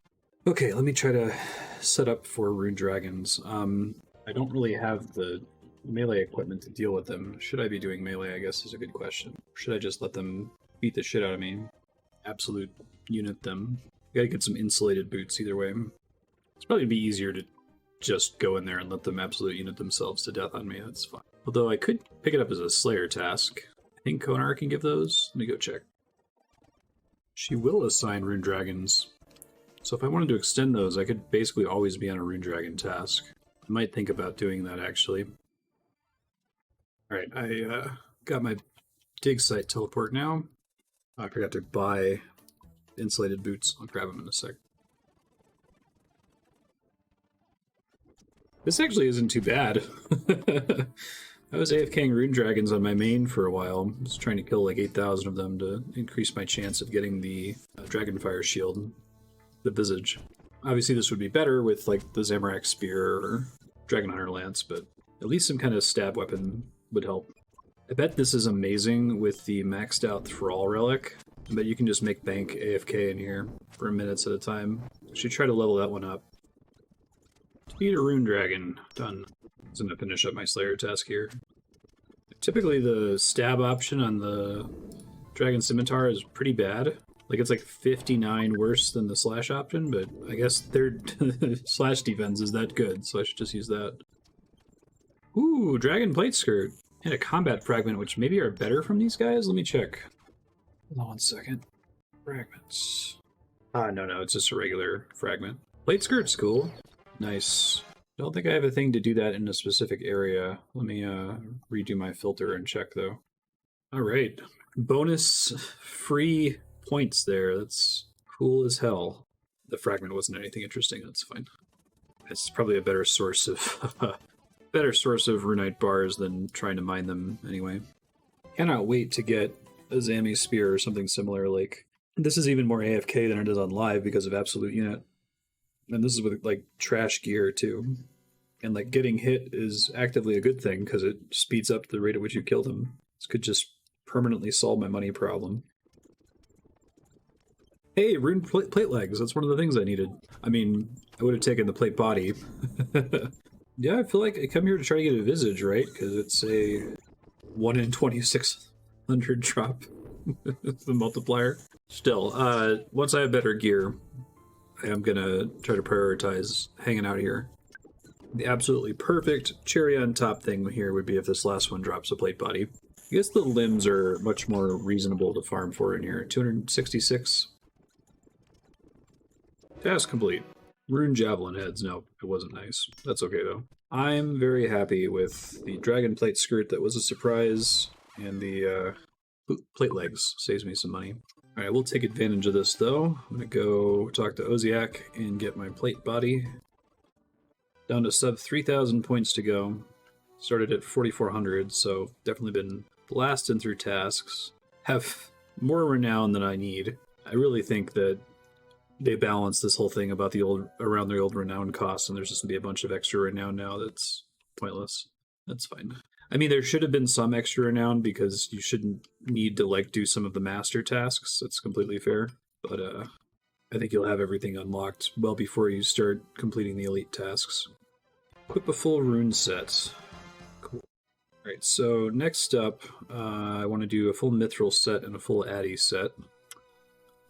A: Okay, let me try to set up for rune dragons. I don't really have the melee equipment to deal with them. Should I be doing melee, I guess, is a good question. Or should I just let them beat the shit out of me? Absolute unit them. Gotta get some insulated boots either way. It's probably be easier to just go in there and let them absolute unit themselves to death on me. That's fine. Although I could pick it up as a Slayer task. I think Konar can give those. Let me go check. She will assign rune dragons. So if I wanted to extend those, I could basically always be on a rune dragon task. I might think about doing that, actually. Alright, I got my dig site teleport now. I forgot to buy insulated boots. I'll grab them in a sec. This actually isn't too bad. I was AFKing rune dragons on my main for a while. I was trying to kill like 8,000 of them to increase my chance of getting the Dragonfire Shield, the Visage. Obviously this would be better with like the Zamorak Spear or Dragon Hunter Lance, but at least some kind of stab weapon would help. I bet this is amazing with the maxed out Thrall Relic. I bet you can just make bank AFK in here for minutes at a time. I should try to level that one up. Defeat a rune dragon. Done. I'm gonna finish up my Slayer task here. Typically the stab option on the Dragon Scimitar is pretty bad. Like, it's like 59 worse than the slash option, but I guess their slash defense is that good, so I should just use that. Ooh, Dragon Plate Skirt. And a combat fragment, which maybe are better from these guys? Let me check. Hold on 1 second. Fragments. No, it's just a regular fragment. Plate Skirt's cool. Nice. Don't think I have a thing to do that in a specific area. Let me redo my filter and check, though. Alright. Bonus free points there. That's cool as hell. The fragment wasn't anything interesting. That's fine. It's probably a better source of runite bars than trying to mine them anyway. Cannot wait to get a Zami spear or something similar. Like, this is even more AFK than it is on live because of absolute unit. And this is with like trash gear too. And like getting hit is actively a good thing because it speeds up the rate at which you kill them. This could just permanently solve my money problem. Hey, rune plate legs. That's one of the things I needed. I mean, I would have taken the plate body. Yeah, I feel like I come here to try to get a visage, right? Because it's a 1 in 2600 drop. The multiplier. Still, once I have better gear, I am gonna try to prioritize hanging out here. The absolutely perfect cherry on top thing here would be if this last one drops a plate body. I guess the limbs are much more reasonable to farm for in here. 266. Task complete. Rune javelin heads. No, it wasn't nice. That's okay though. I'm very happy with the dragon plate skirt that was a surprise, and the plate legs saves me some money. Alright, we'll take advantage of this though. I'm gonna go talk to Oziak and get my plate body. Down to sub 3,000 points to go. Started at 4,400, so definitely been blasting through tasks. Have more renown than I need. I really think that they balance this whole thing about around the old renown costs, and there's just gonna be a bunch of extra renown now that's pointless. That's fine. I mean, there should have been some extra renown because you shouldn't need to like do some of the master tasks. That's completely fair. But I think you'll have everything unlocked well before you start completing the elite tasks. Equip a full rune set. Cool. Alright, so next up, I want to do a full mithril set and a full addy set.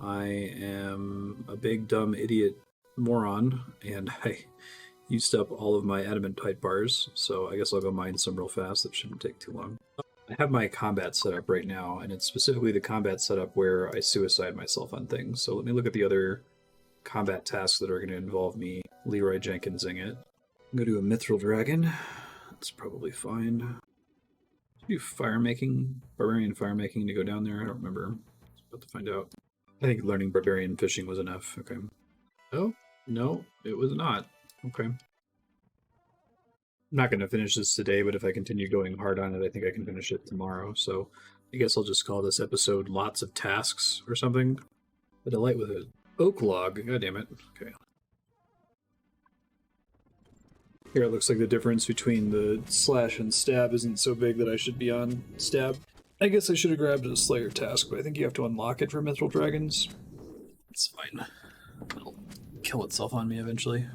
A: I am a big dumb idiot moron, and I used up all of my adamantite bars, so I guess I'll go mine some real fast. That shouldn't take too long. I have my combat set up right now, and it's specifically the combat setup where I suicide myself on things. So let me look at the other combat tasks that are going to involve me Leroy Jenkinsing it. I'm going to do a mithril dragon. That's probably fine. Do fire making, barbarian fire making to go down there. I don't remember. About to find out. I think learning barbarian fishing was enough. Okay. Oh, no, it was not. Okay. I'm not going to finish this today, but if I continue going hard on it, I think I can finish it tomorrow. So I guess I'll just call this episode Lots of Tasks or something. A delight with an oak log. God damn it. Okay. Here it looks like the difference between the slash and stab isn't so big that I should be on stab. I guess I should have grabbed a Slayer task, but I think you have to unlock it for Mithril Dragons. It's fine. It'll kill itself on me eventually.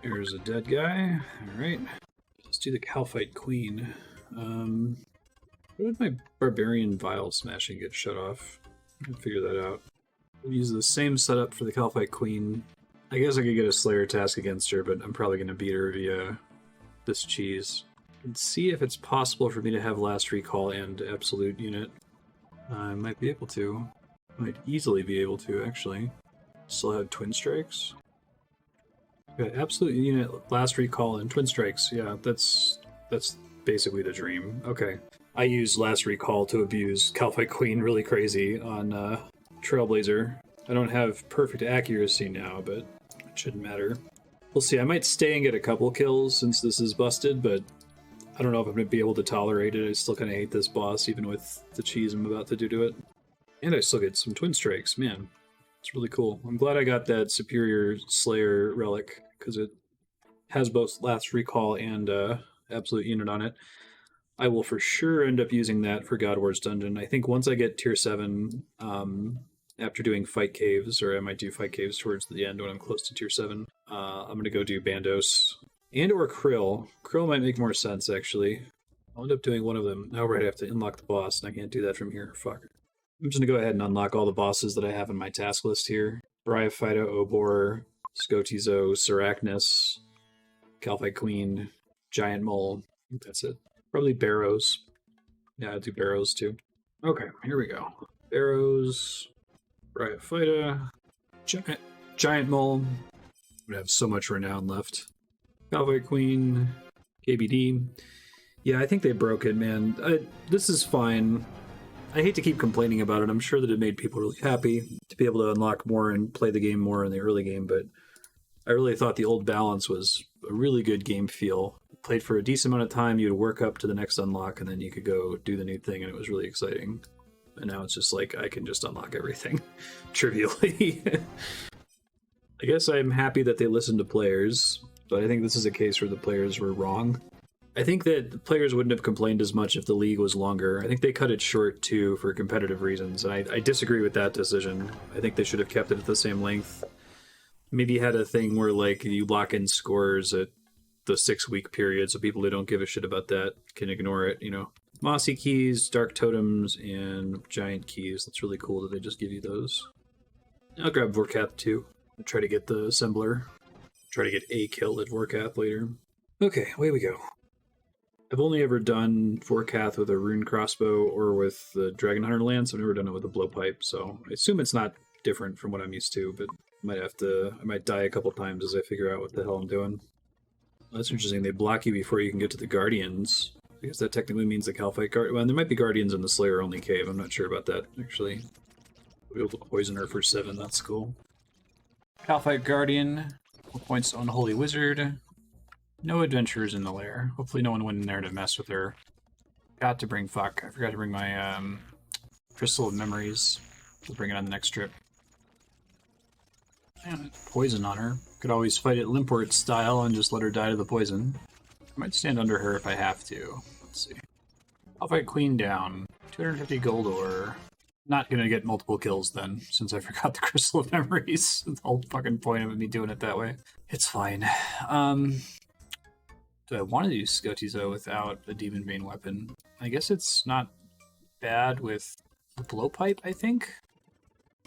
A: There's a dead guy. Alright. Let's do the Calphite Queen. Where did my Barbarian Vial Smashing get shut off? I can figure that out. I'll use the same setup for the Calphite Queen. I guess I could get a Slayer task against her, but I'm probably going to beat her via this cheese. And see if it's possible for me to have Last Recall and Absolute Unit. I might be able to. Might easily be able to, actually. Still have Twin Strikes. Okay, Absolute Unit, Last Recall, and Twin Strikes. Yeah, that's basically the dream. Okay. I use Last Recall to abuse Calphite Queen really crazy on Trailblazer. I don't have perfect accuracy now, but it shouldn't matter. We'll see. I might stay and get a couple kills since this is busted, but I don't know if I'm going to be able to tolerate it. I still kind of hate this boss, even with the cheese I'm about to do to it. And I still get some Twin Strikes. Man, it's really cool. I'm glad I got that Superior Slayer relic, because it has both Last Recall and Absolute Unit on it. I will for sure end up using that for God Wars Dungeon. I think once I get Tier 7, after doing Fight Caves, or I might do Fight Caves towards the end when I'm close to Tier 7, I'm going to go do Bandos. And or Krill. Krill might make more sense, actually. I'll end up doing one of them. Now we're going to have to unlock the boss, and I can't do that from here. Fuck. I'm just going to go ahead and unlock all the bosses that I have in my task list here. Bryophyta, Obor, Scotizos, Arachnus, Calphite Queen, Giant Mole. I think that's it. Probably Barrows. Yeah, I'll do Barrows too. Okay, here we go. Barrows, Bryophyta, Giant Mole. We have so much renown left. Calphite Queen, KBD. Yeah, I think they broke it, man. This is fine. I hate to keep complaining about it. I'm sure that it made people really happy to be able to unlock more and play the game more in the early game, but I really thought the old balance was a really good game feel. Played for a decent amount of time, you'd work up to the next unlock, and then you could go do the new thing, and it was really exciting. And now it's just like, I can just unlock everything, trivially. I guess I'm happy that they listened to players, but I think this is a case where the players were wrong. I think that the players wouldn't have complained as much if the league was longer. I think they cut it short, too, for competitive reasons, and I disagree with that decision. I think they should have kept it at the same length. Maybe had a thing where, like, you lock in scores at the 6-week period, so people who don't give a shit about that can ignore it, you know. Mossy keys, dark totems, and giant keys. That's really cool that they just give you those. I'll grab Vorkath, too. I'll try to get the assembler. Try to get a kill at Vorkath later. Okay, away we go. I've only ever done Vorkath with a rune crossbow or with the Dragon Hunter lance. I've never done it with a blowpipe, so I assume it's not different from what I'm used to, but I might die a couple times as I figure out what the hell I'm doing. That's interesting. They block you before you can get to the Guardians. I guess that technically means the Calphite Guard. Well, there might be Guardians in the Slayer-only cave. I'm not sure about that, actually. We'll be able to poison her for 7. That's cool. Calphite Guardian. Points to Unholy Wizard. No adventurers in the lair. Hopefully no one went in there to mess with her. I forgot to bring my Crystal of Memories. We'll bring it on the next trip. And poison on her. Could always fight it Limport style and just let her die to the poison. I might stand under her if I have to. Let's see. I'll fight Queen down. 250 gold ore. Not gonna get multiple kills then, since I forgot the Crystal of Memories. The whole fucking point of me doing it that way. It's fine. Do I want to do Skotizo without a Demon Bane weapon? I guess it's not bad with the blowpipe, I think?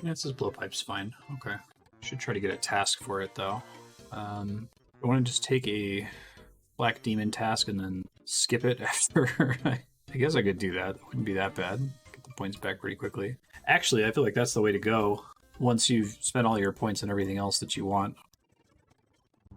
A: Yeah, it says blowpipe's fine. Okay. Should try to get a task for it, though. I want to just take a Black Demon task and then skip it after. I guess I could do that. It wouldn't be that bad. Get the points back pretty quickly. Actually, I feel like that's the way to go. Once you've spent all your points and everything else that you want.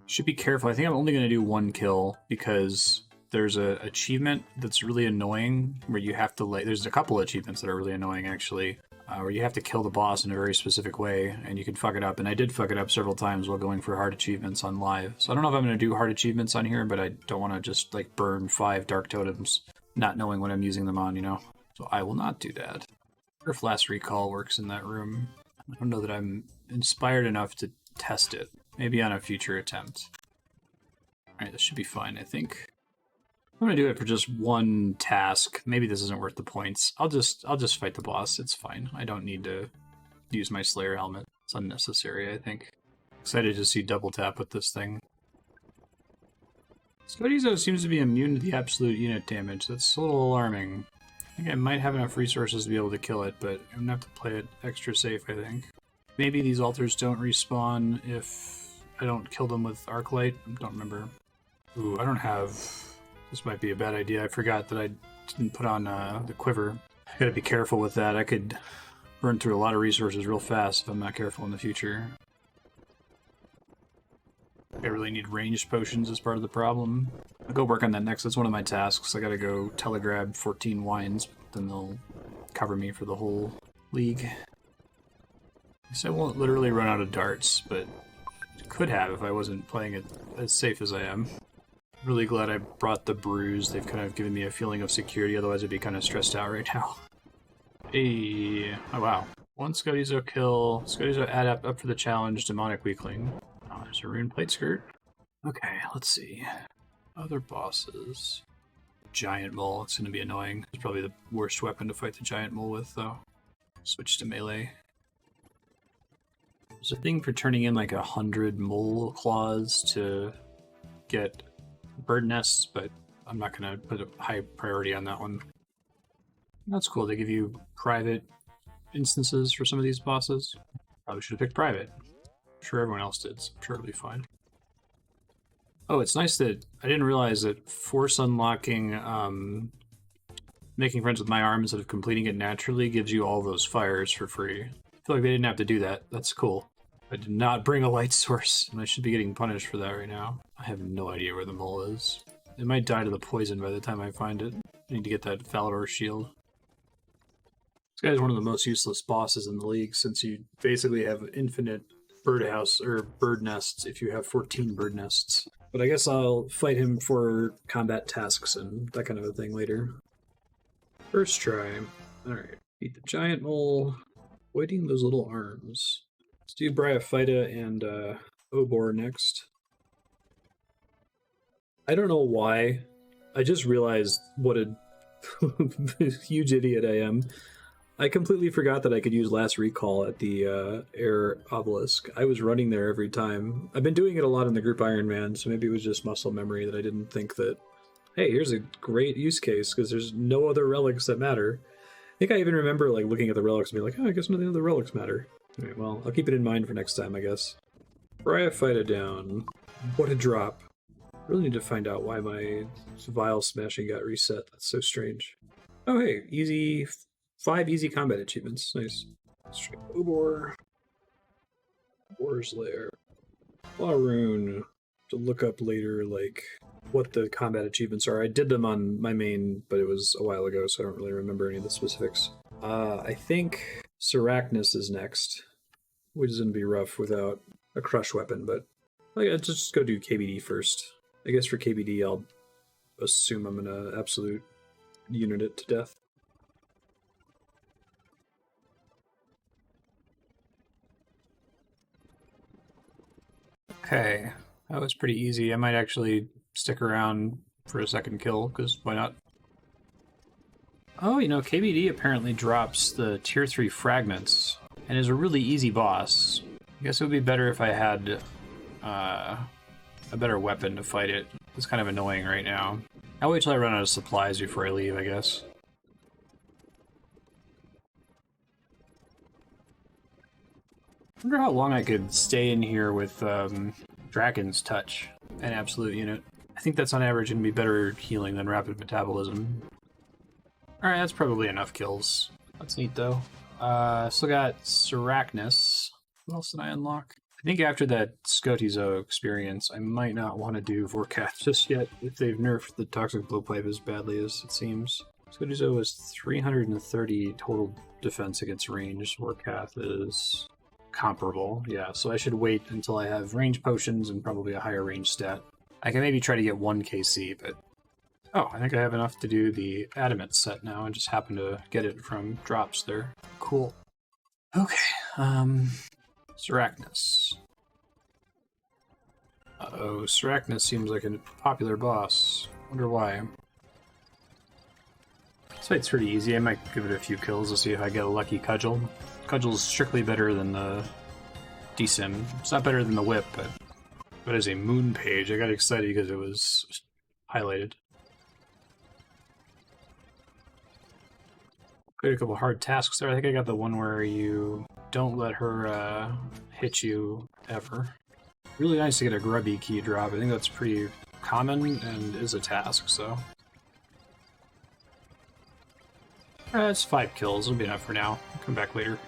A: Should be careful. I think I'm only going to do 1 kill because there's an achievement that's really annoying where you have to, there's a couple achievements that are really annoying, actually, where you have to kill the boss in a very specific way, and you can fuck it up. And I did fuck it up several times while going for hard achievements on live. So I don't know if I'm going to do hard achievements on here, but I don't want to just, like, burn 5 dark totems, not knowing what I'm using them on, you know? So I will not do that. If Last Recall works in that room. I don't know that I'm inspired enough to test it. Maybe on a future attempt. Alright, this should be fine, I think. I'm gonna do it for just 1 task. Maybe this isn't worth the points. I'll just fight the boss. It's fine. I don't need to use my Slayer helmet. It's unnecessary, I think. Excited to see double tap with this thing. Skotizo seems to be immune to the absolute unit damage. That's a little alarming. I think I might have enough resources to be able to kill it, but I'm gonna have to play it extra safe, I think. Maybe these altars don't respawn if I don't kill them with Arclight. I don't remember. Ooh, I don't have... This might be a bad idea. I forgot that I didn't put on the quiver. I gotta be careful with that. I could burn through a lot of resources real fast if I'm not careful in the future. I really need ranged potions as part of the problem. I'll go work on that next. That's one of my tasks. I gotta go telegrab 14 wines, then they'll cover me for the whole league. I guess I won't literally run out of darts, but could have if I wasn't playing it as safe as I am. Really glad I brought the brews. They've kind of given me a feeling of security, otherwise I'd be kind of stressed out right now. Hey, oh wow. 1 Skotizo kill. Skotizo add up for the challenge, Demonic Weakling. Oh, there's a rune plate skirt. Okay, let's see. Other bosses. Giant Mole, it's gonna be annoying. It's probably the worst weapon to fight the Giant Mole with, though. Switch to melee. There's a thing for turning in like 100 mole claws to get bird nests, but I'm not going to put a high priority on that one. That's cool. They give you private instances for some of these bosses. Probably should have picked private. I'm sure everyone else did, so I'm sure it'll be fine. Oh, it's nice that I didn't realize that force unlocking making friends with my arm instead of completing it naturally gives you all those fires for free. I feel like they didn't have to do that. That's cool. I did not bring a light source, and I should be getting punished for that right now. I have no idea where the mole is. It might die to the poison by the time I find it. I need to get that Falador shield. This guy's one of the most useless bosses in the league, since you basically have infinite birdhouse or bird nests if you have 14 bird nests. But I guess I'll fight him for combat tasks and that kind of a thing later. First try. Alright, beat the giant mole, avoiding those little arms. Let's do Bryophyta and Obor next. I don't know why. I just realized what a huge idiot I am. I completely forgot that I could use Last Recall at the Air Obelisk. I was running there every time. I've been doing it a lot in the group Iron Man, so maybe it was just muscle memory that I didn't think that, hey, here's a great use case, because there's no other relics that matter. I think I even remember like looking at the relics and being like, oh, I guess none of the other relics matter. Alright, well, I'll keep it in mind for next time, I guess. Bryophyta down. What a drop. Really need to find out why my vial smashing got reset. That's so strange. Oh, hey, easy... 5 easy combat achievements. Nice. Let's try Obor. Obor's Lair. Rune. To look up later, like, what the combat achievements are. I did them on my main, but it was a while ago, so I don't really remember any of the specifics. I think Arachnus is next, which is going to be rough without a crush weapon, but let's just go do KBD first. I guess for KBD, I'll assume I'm going to absolute unit it to death. Okay, that was pretty easy. I might actually stick around for a second kill, because why not? Oh, you know, KBD apparently drops the tier 3 fragments, and is a really easy boss. I guess it would be better if I had a better weapon to fight it. It's kind of annoying right now. I'll wait till I run out of supplies before I leave, I guess. I wonder how long I could stay in here with Dragon's Touch, an absolute unit. I think that's on average going to be better healing than Rapid Metabolism. Alright, that's probably enough kills. That's neat, though. Still got Arachnus. What else did I unlock? I think after that Scotizo experience, I might not want to do Vorkath just yet, if they've nerfed the Toxic Blowpipe as badly as it seems. Scotizo is 330 total defense against range. Vorkath is... comparable, yeah, so I should wait until I have range potions and probably a higher range stat. I can maybe try to get 1 KC, but... Oh, I think I have enough to do the Adamant set now, and just happen to get it from drops there. Cool. Okay, Arachnus. Uh-oh, Arachnus seems like a popular boss. Wonder why. This fight's pretty easy. I might give it a few kills to see if I get a lucky Cudgel. Cudgel's strictly better than the Desim. It's not better than the Whip, but as a moon page, I got excited because it was highlighted. Got a couple hard tasks there. I think I got the one where you don't let her hit you ever. Really nice to get a grubby key drop. I think that's pretty common and is a task, so. That's 5 kills. It'll be enough for now. I'll come back later.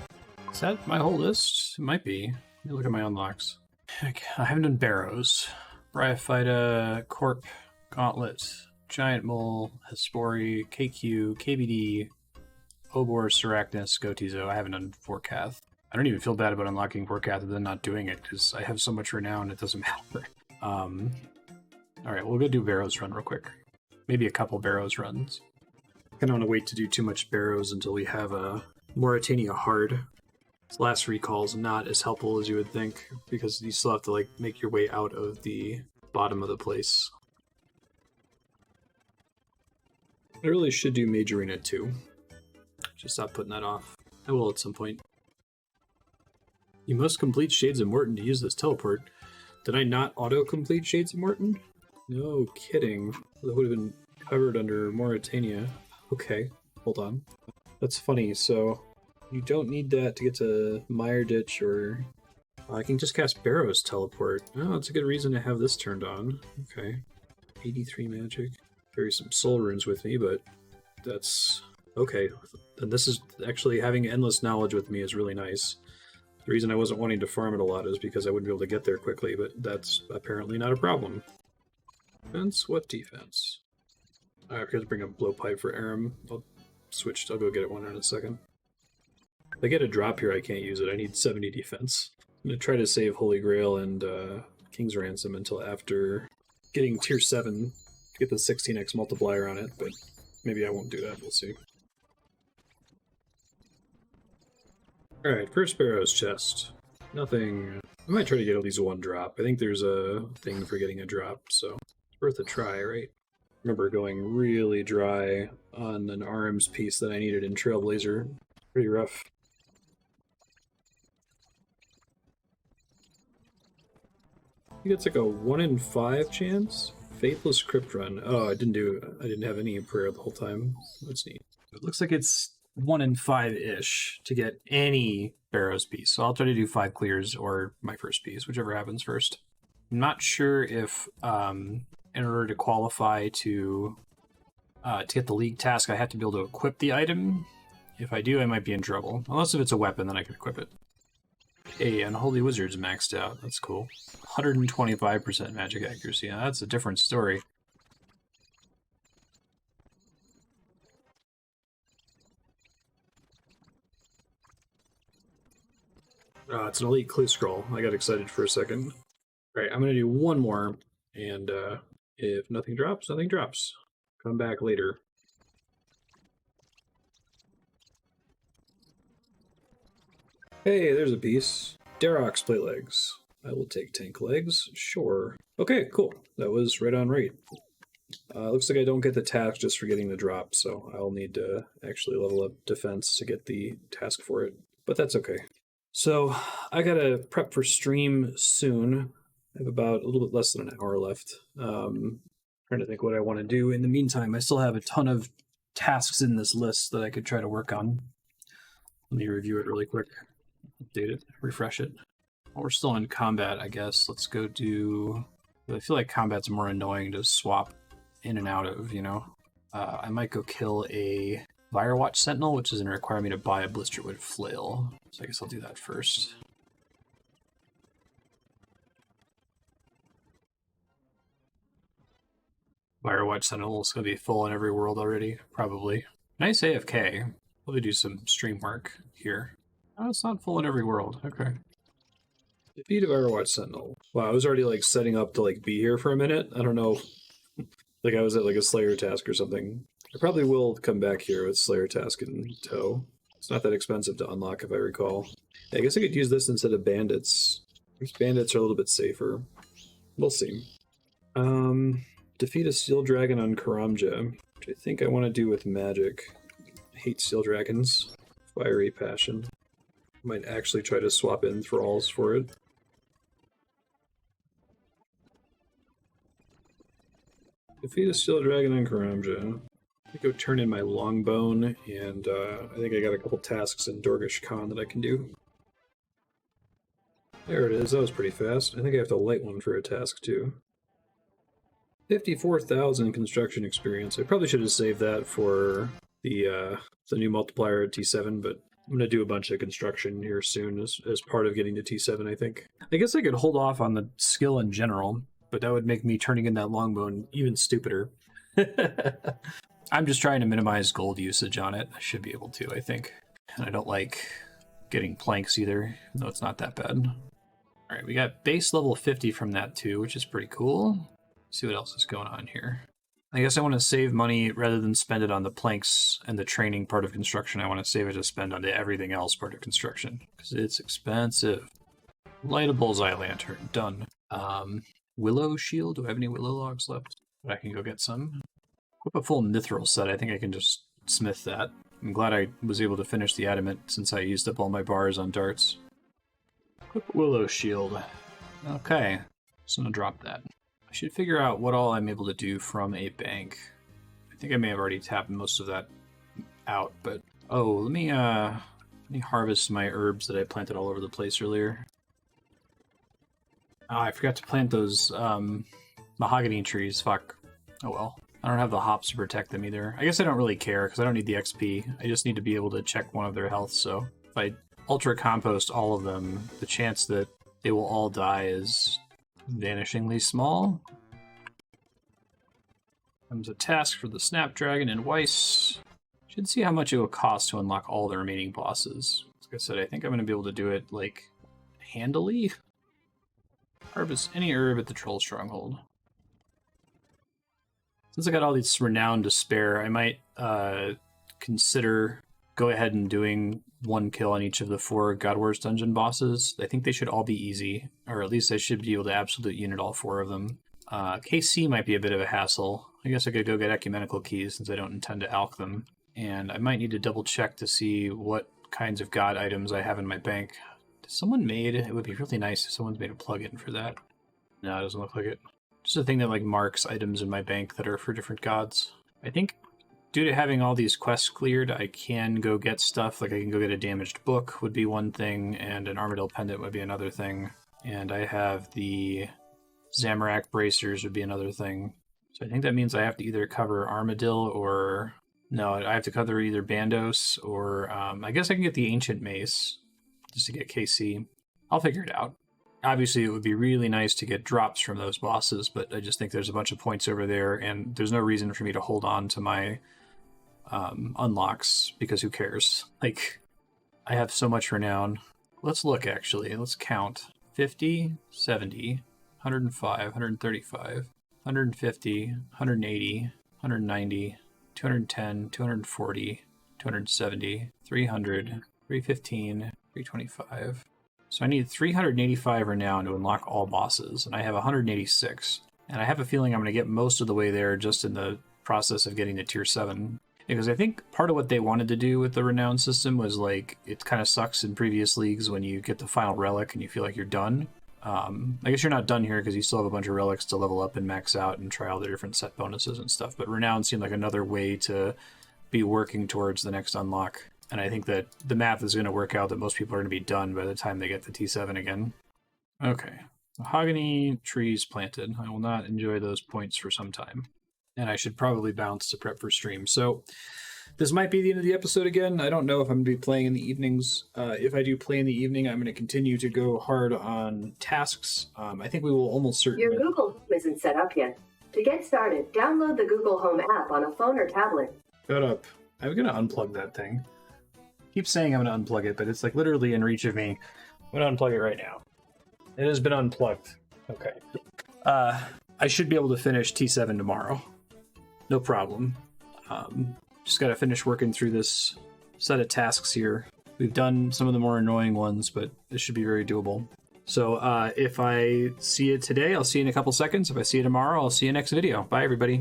A: Is that my whole list? It might be. Let me look at my unlocks. Okay, I haven't done Barrows. Bryophyta, Corp, Gauntlet, Giant Mole, Hespori, KQ, KBD, Obor, Arachnus, Scotizo. I haven't done Vorkath. I don't even feel bad about unlocking Vorkath and then not doing it, because I have so much renown it doesn't matter. Alright, we'll go do Barrows run real quick. Maybe a couple Barrows runs. I don't want to wait to do too much Barrows until we have a Mauritania hard. Last Recall's not as helpful as you would think, because you still have to like make your way out of the bottom of the place. I really should do Mage Arena too. Just stop putting that off. I will at some point. You must complete Shades of Morton to use this teleport. Did I not auto-complete Shades of Morton? No kidding. That would have been covered under Mauritania. Okay, hold on. That's funny, so You don't need that to get to Mire Ditch, or I can just cast Barrow's Teleport. Oh, that's a good reason to have this turned on. Okay. 83 magic. Carry some soul runes with me, but that's okay. And this is actually having endless knowledge with me is really nice. The reason I wasn't wanting to farm it a lot is because I wouldn't be able to get there quickly, but that's apparently not a problem. Defense? What defense? I have to bring a blowpipe for Aram. I'll go get it one in a second. If I get a drop here, I can't use it. I need 70 defense. I'm going to try to save Holy Grail and King's Ransom until after getting tier 7 to get the 16x multiplier on it, but maybe I won't do that. We'll see. Alright, first Barrow's chest. Nothing. I might try to get at least one drop. I think there's a thing for getting a drop, so it's worth a try, right? Remember going really dry on an arms piece that I needed in Trailblazer. Pretty rough. I think it's like a 1 in 5 chance. Faithless Crypt Run. Oh, I didn't have any prayer the whole time. That's neat. It looks like it's 1 in 5-ish to get any Barrow's piece. So I'll try to do 5 clears or my first piece, whichever happens first. I'm not sure if in order to qualify to get the League task, I have to be able to equip the item. If I do, I might be in trouble. Unless if it's a weapon, then I can equip it. Hey, Unholy Wizard's maxed out. That's cool. 125% magic accuracy. Now, that's a different story. It's an elite clue scroll. I got excited for a second. Alright, I'm going to do one more, and if nothing drops, nothing drops. Come back later. Hey, there's a piece. Darok's plate legs. I will take tank legs. Sure. Okay, cool. That was right on rate. Looks like I don't get the task just for getting the drop, so I'll need to actually level up defense to get the task for it. But that's okay. So, I gotta prep for stream soon. I have about a little bit less than an hour left. Trying to think what I want to do. In the meantime, I still have a ton of tasks in this list that I could try to work on. Let me review it really quick. Update it, refresh it. Well, we're still in combat, I guess. Let's go do... I feel like combat's more annoying to swap in and out of, you know? I might go kill a Firewatch Sentinel, which is going to require me to buy a Blisterwood Flail. So I guess I'll do that first. Firewatch Sentinel is going to be full in every world already, probably. Nice AFK. Probably do some stream work here. Oh, it's not full in every world. Okay. Defeat of Firewatch Sentinel. Wow, I was already like setting up to like be here for a minute. I don't know. Like I was at like a Slayer task or something. I probably will come back here with Slayer task in tow. It's not that expensive to unlock if I recall. Yeah, I guess I could use this instead of bandits. These bandits are a little bit safer. We'll see. Defeat a Steel Dragon on Karamja, which I think I want to do with magic. I hate Steel Dragons. Fiery Passion. Might actually try to swap in Thralls for it. Defeat a Steel Dragon on Karamja. I go turn in my Longbone, and I think I got a couple tasks in Dorgish Khan that I can do. There it is, that was pretty fast. I think I have to light one for a task too. 54,000 construction experience. I probably should have saved that for the new multiplier at T7, but I'm going to do a bunch of construction here soon as part of getting to T7, I think. I guess I could hold off on the skill in general, but that would make me turning in that Longbone even stupider. I'm just trying to minimize gold usage on it. I should be able to, I think. And I don't like getting planks either, though it's not that bad. Alright, we got base level 50 from that too, which is pretty cool. Let's see what else is going on here. I guess I want to save money rather than spend it on the planks and the training part of construction. I want to save it to spend on the everything else part of construction, because it's expensive. Light a bullseye lantern. Done. Willow Shield? Do I have any willow logs left? I can go get some. Equip a full mithril set. I think I can just smith that. I'm glad I was able to finish the adamant since I used up all my bars on darts. Equip Willow Shield. Okay, so I'm gonna drop that. I should figure out what all I'm able to do from a bank. I think I may have already tapped most of that out, but oh, let me Let me harvest my herbs that I planted all over the place earlier. Oh, I forgot to plant those mahogany trees. Fuck. Oh well. I don't have the hops to protect them either. I guess I don't really care because I don't need the XP. I just need to be able to check one of their health. So if I ultra compost all of them, the chance that they will all die is vanishingly small. Comes a task for the Snapdragon and Weiss. Should see how much it will cost to unlock all the remaining bosses. Like I said, I think I'm going to be able to do it, like, handily. Harvest any herb at the Troll Stronghold. Since I got all these renown to spare, I might consider go ahead and doing one kill on each of the 4 God Wars dungeon bosses. I think they should all be easy, or at least I should be able to absolute unit all 4 of them. KC might be a bit of a hassle. I guess I could go get ecumenical keys since I don't intend to alch them. And I might need to double check to see what kinds of god items I have in my bank. Has someone made, it would be really nice if someone's made a plugin for that. No, it doesn't look like it. Just a thing that like marks items in my bank that are for different gods. I think due to having all these quests cleared, I can go get stuff. Like I can go get a damaged book would be one thing, and an Armadillo pendant would be another thing. And I have the Zamorak bracers would be another thing. So I think that means I have to either cover Armadillo or... No, I have to cover either Bandos or... I guess I can get the Ancient Mace just to get KC. I'll figure it out. Obviously, it would be really nice to get drops from those bosses, but I just think there's a bunch of points over there, and there's no reason for me to hold on to my unlocks, because who cares? Like, I have so much renown. Let's look, actually. Let's count. 50, 70, 105, 135, 150, 180, 190, 210, 240, 270, 300, 315, 325... So I need 385 renown to unlock all bosses, and I have 186. And I have a feeling I'm going to get most of the way there just in the process of getting to tier 7. Because I think part of what they wanted to do with the renown system was like, it kind of sucks in previous leagues when you get the final relic and you feel like you're done. I guess you're not done here because you still have a bunch of relics to level up and max out and try all the different set bonuses and stuff. But renown seemed like another way to be working towards the next unlock. And I think that the math is going to work out that most people are going to be done by the time they get to T7 again. Okay. Mahogany trees planted. I will not enjoy those points for some time. And I should probably bounce to prep for stream. So this might be the end of the episode again. I don't know if I'm going to be playing in the evenings. If I do play in the evening, I'm going to continue to go hard on tasks. I think we will almost certainly...
B: Your Google Home isn't set up yet. To get started, download the Google Home app on a phone or tablet.
A: Shut up. I'm going to unplug that thing. Keep saying I'm going to unplug it, but it's like literally in reach of me. I'm going to unplug it right now. It has been unplugged. Okay. I should be able to finish T7 tomorrow. No problem. Just got to finish working through this set of tasks here. We've done some of the more annoying ones, but this should be very doable. So if I see it today, I'll see you in a couple seconds. If I see you tomorrow, I'll see you next video. Bye, everybody.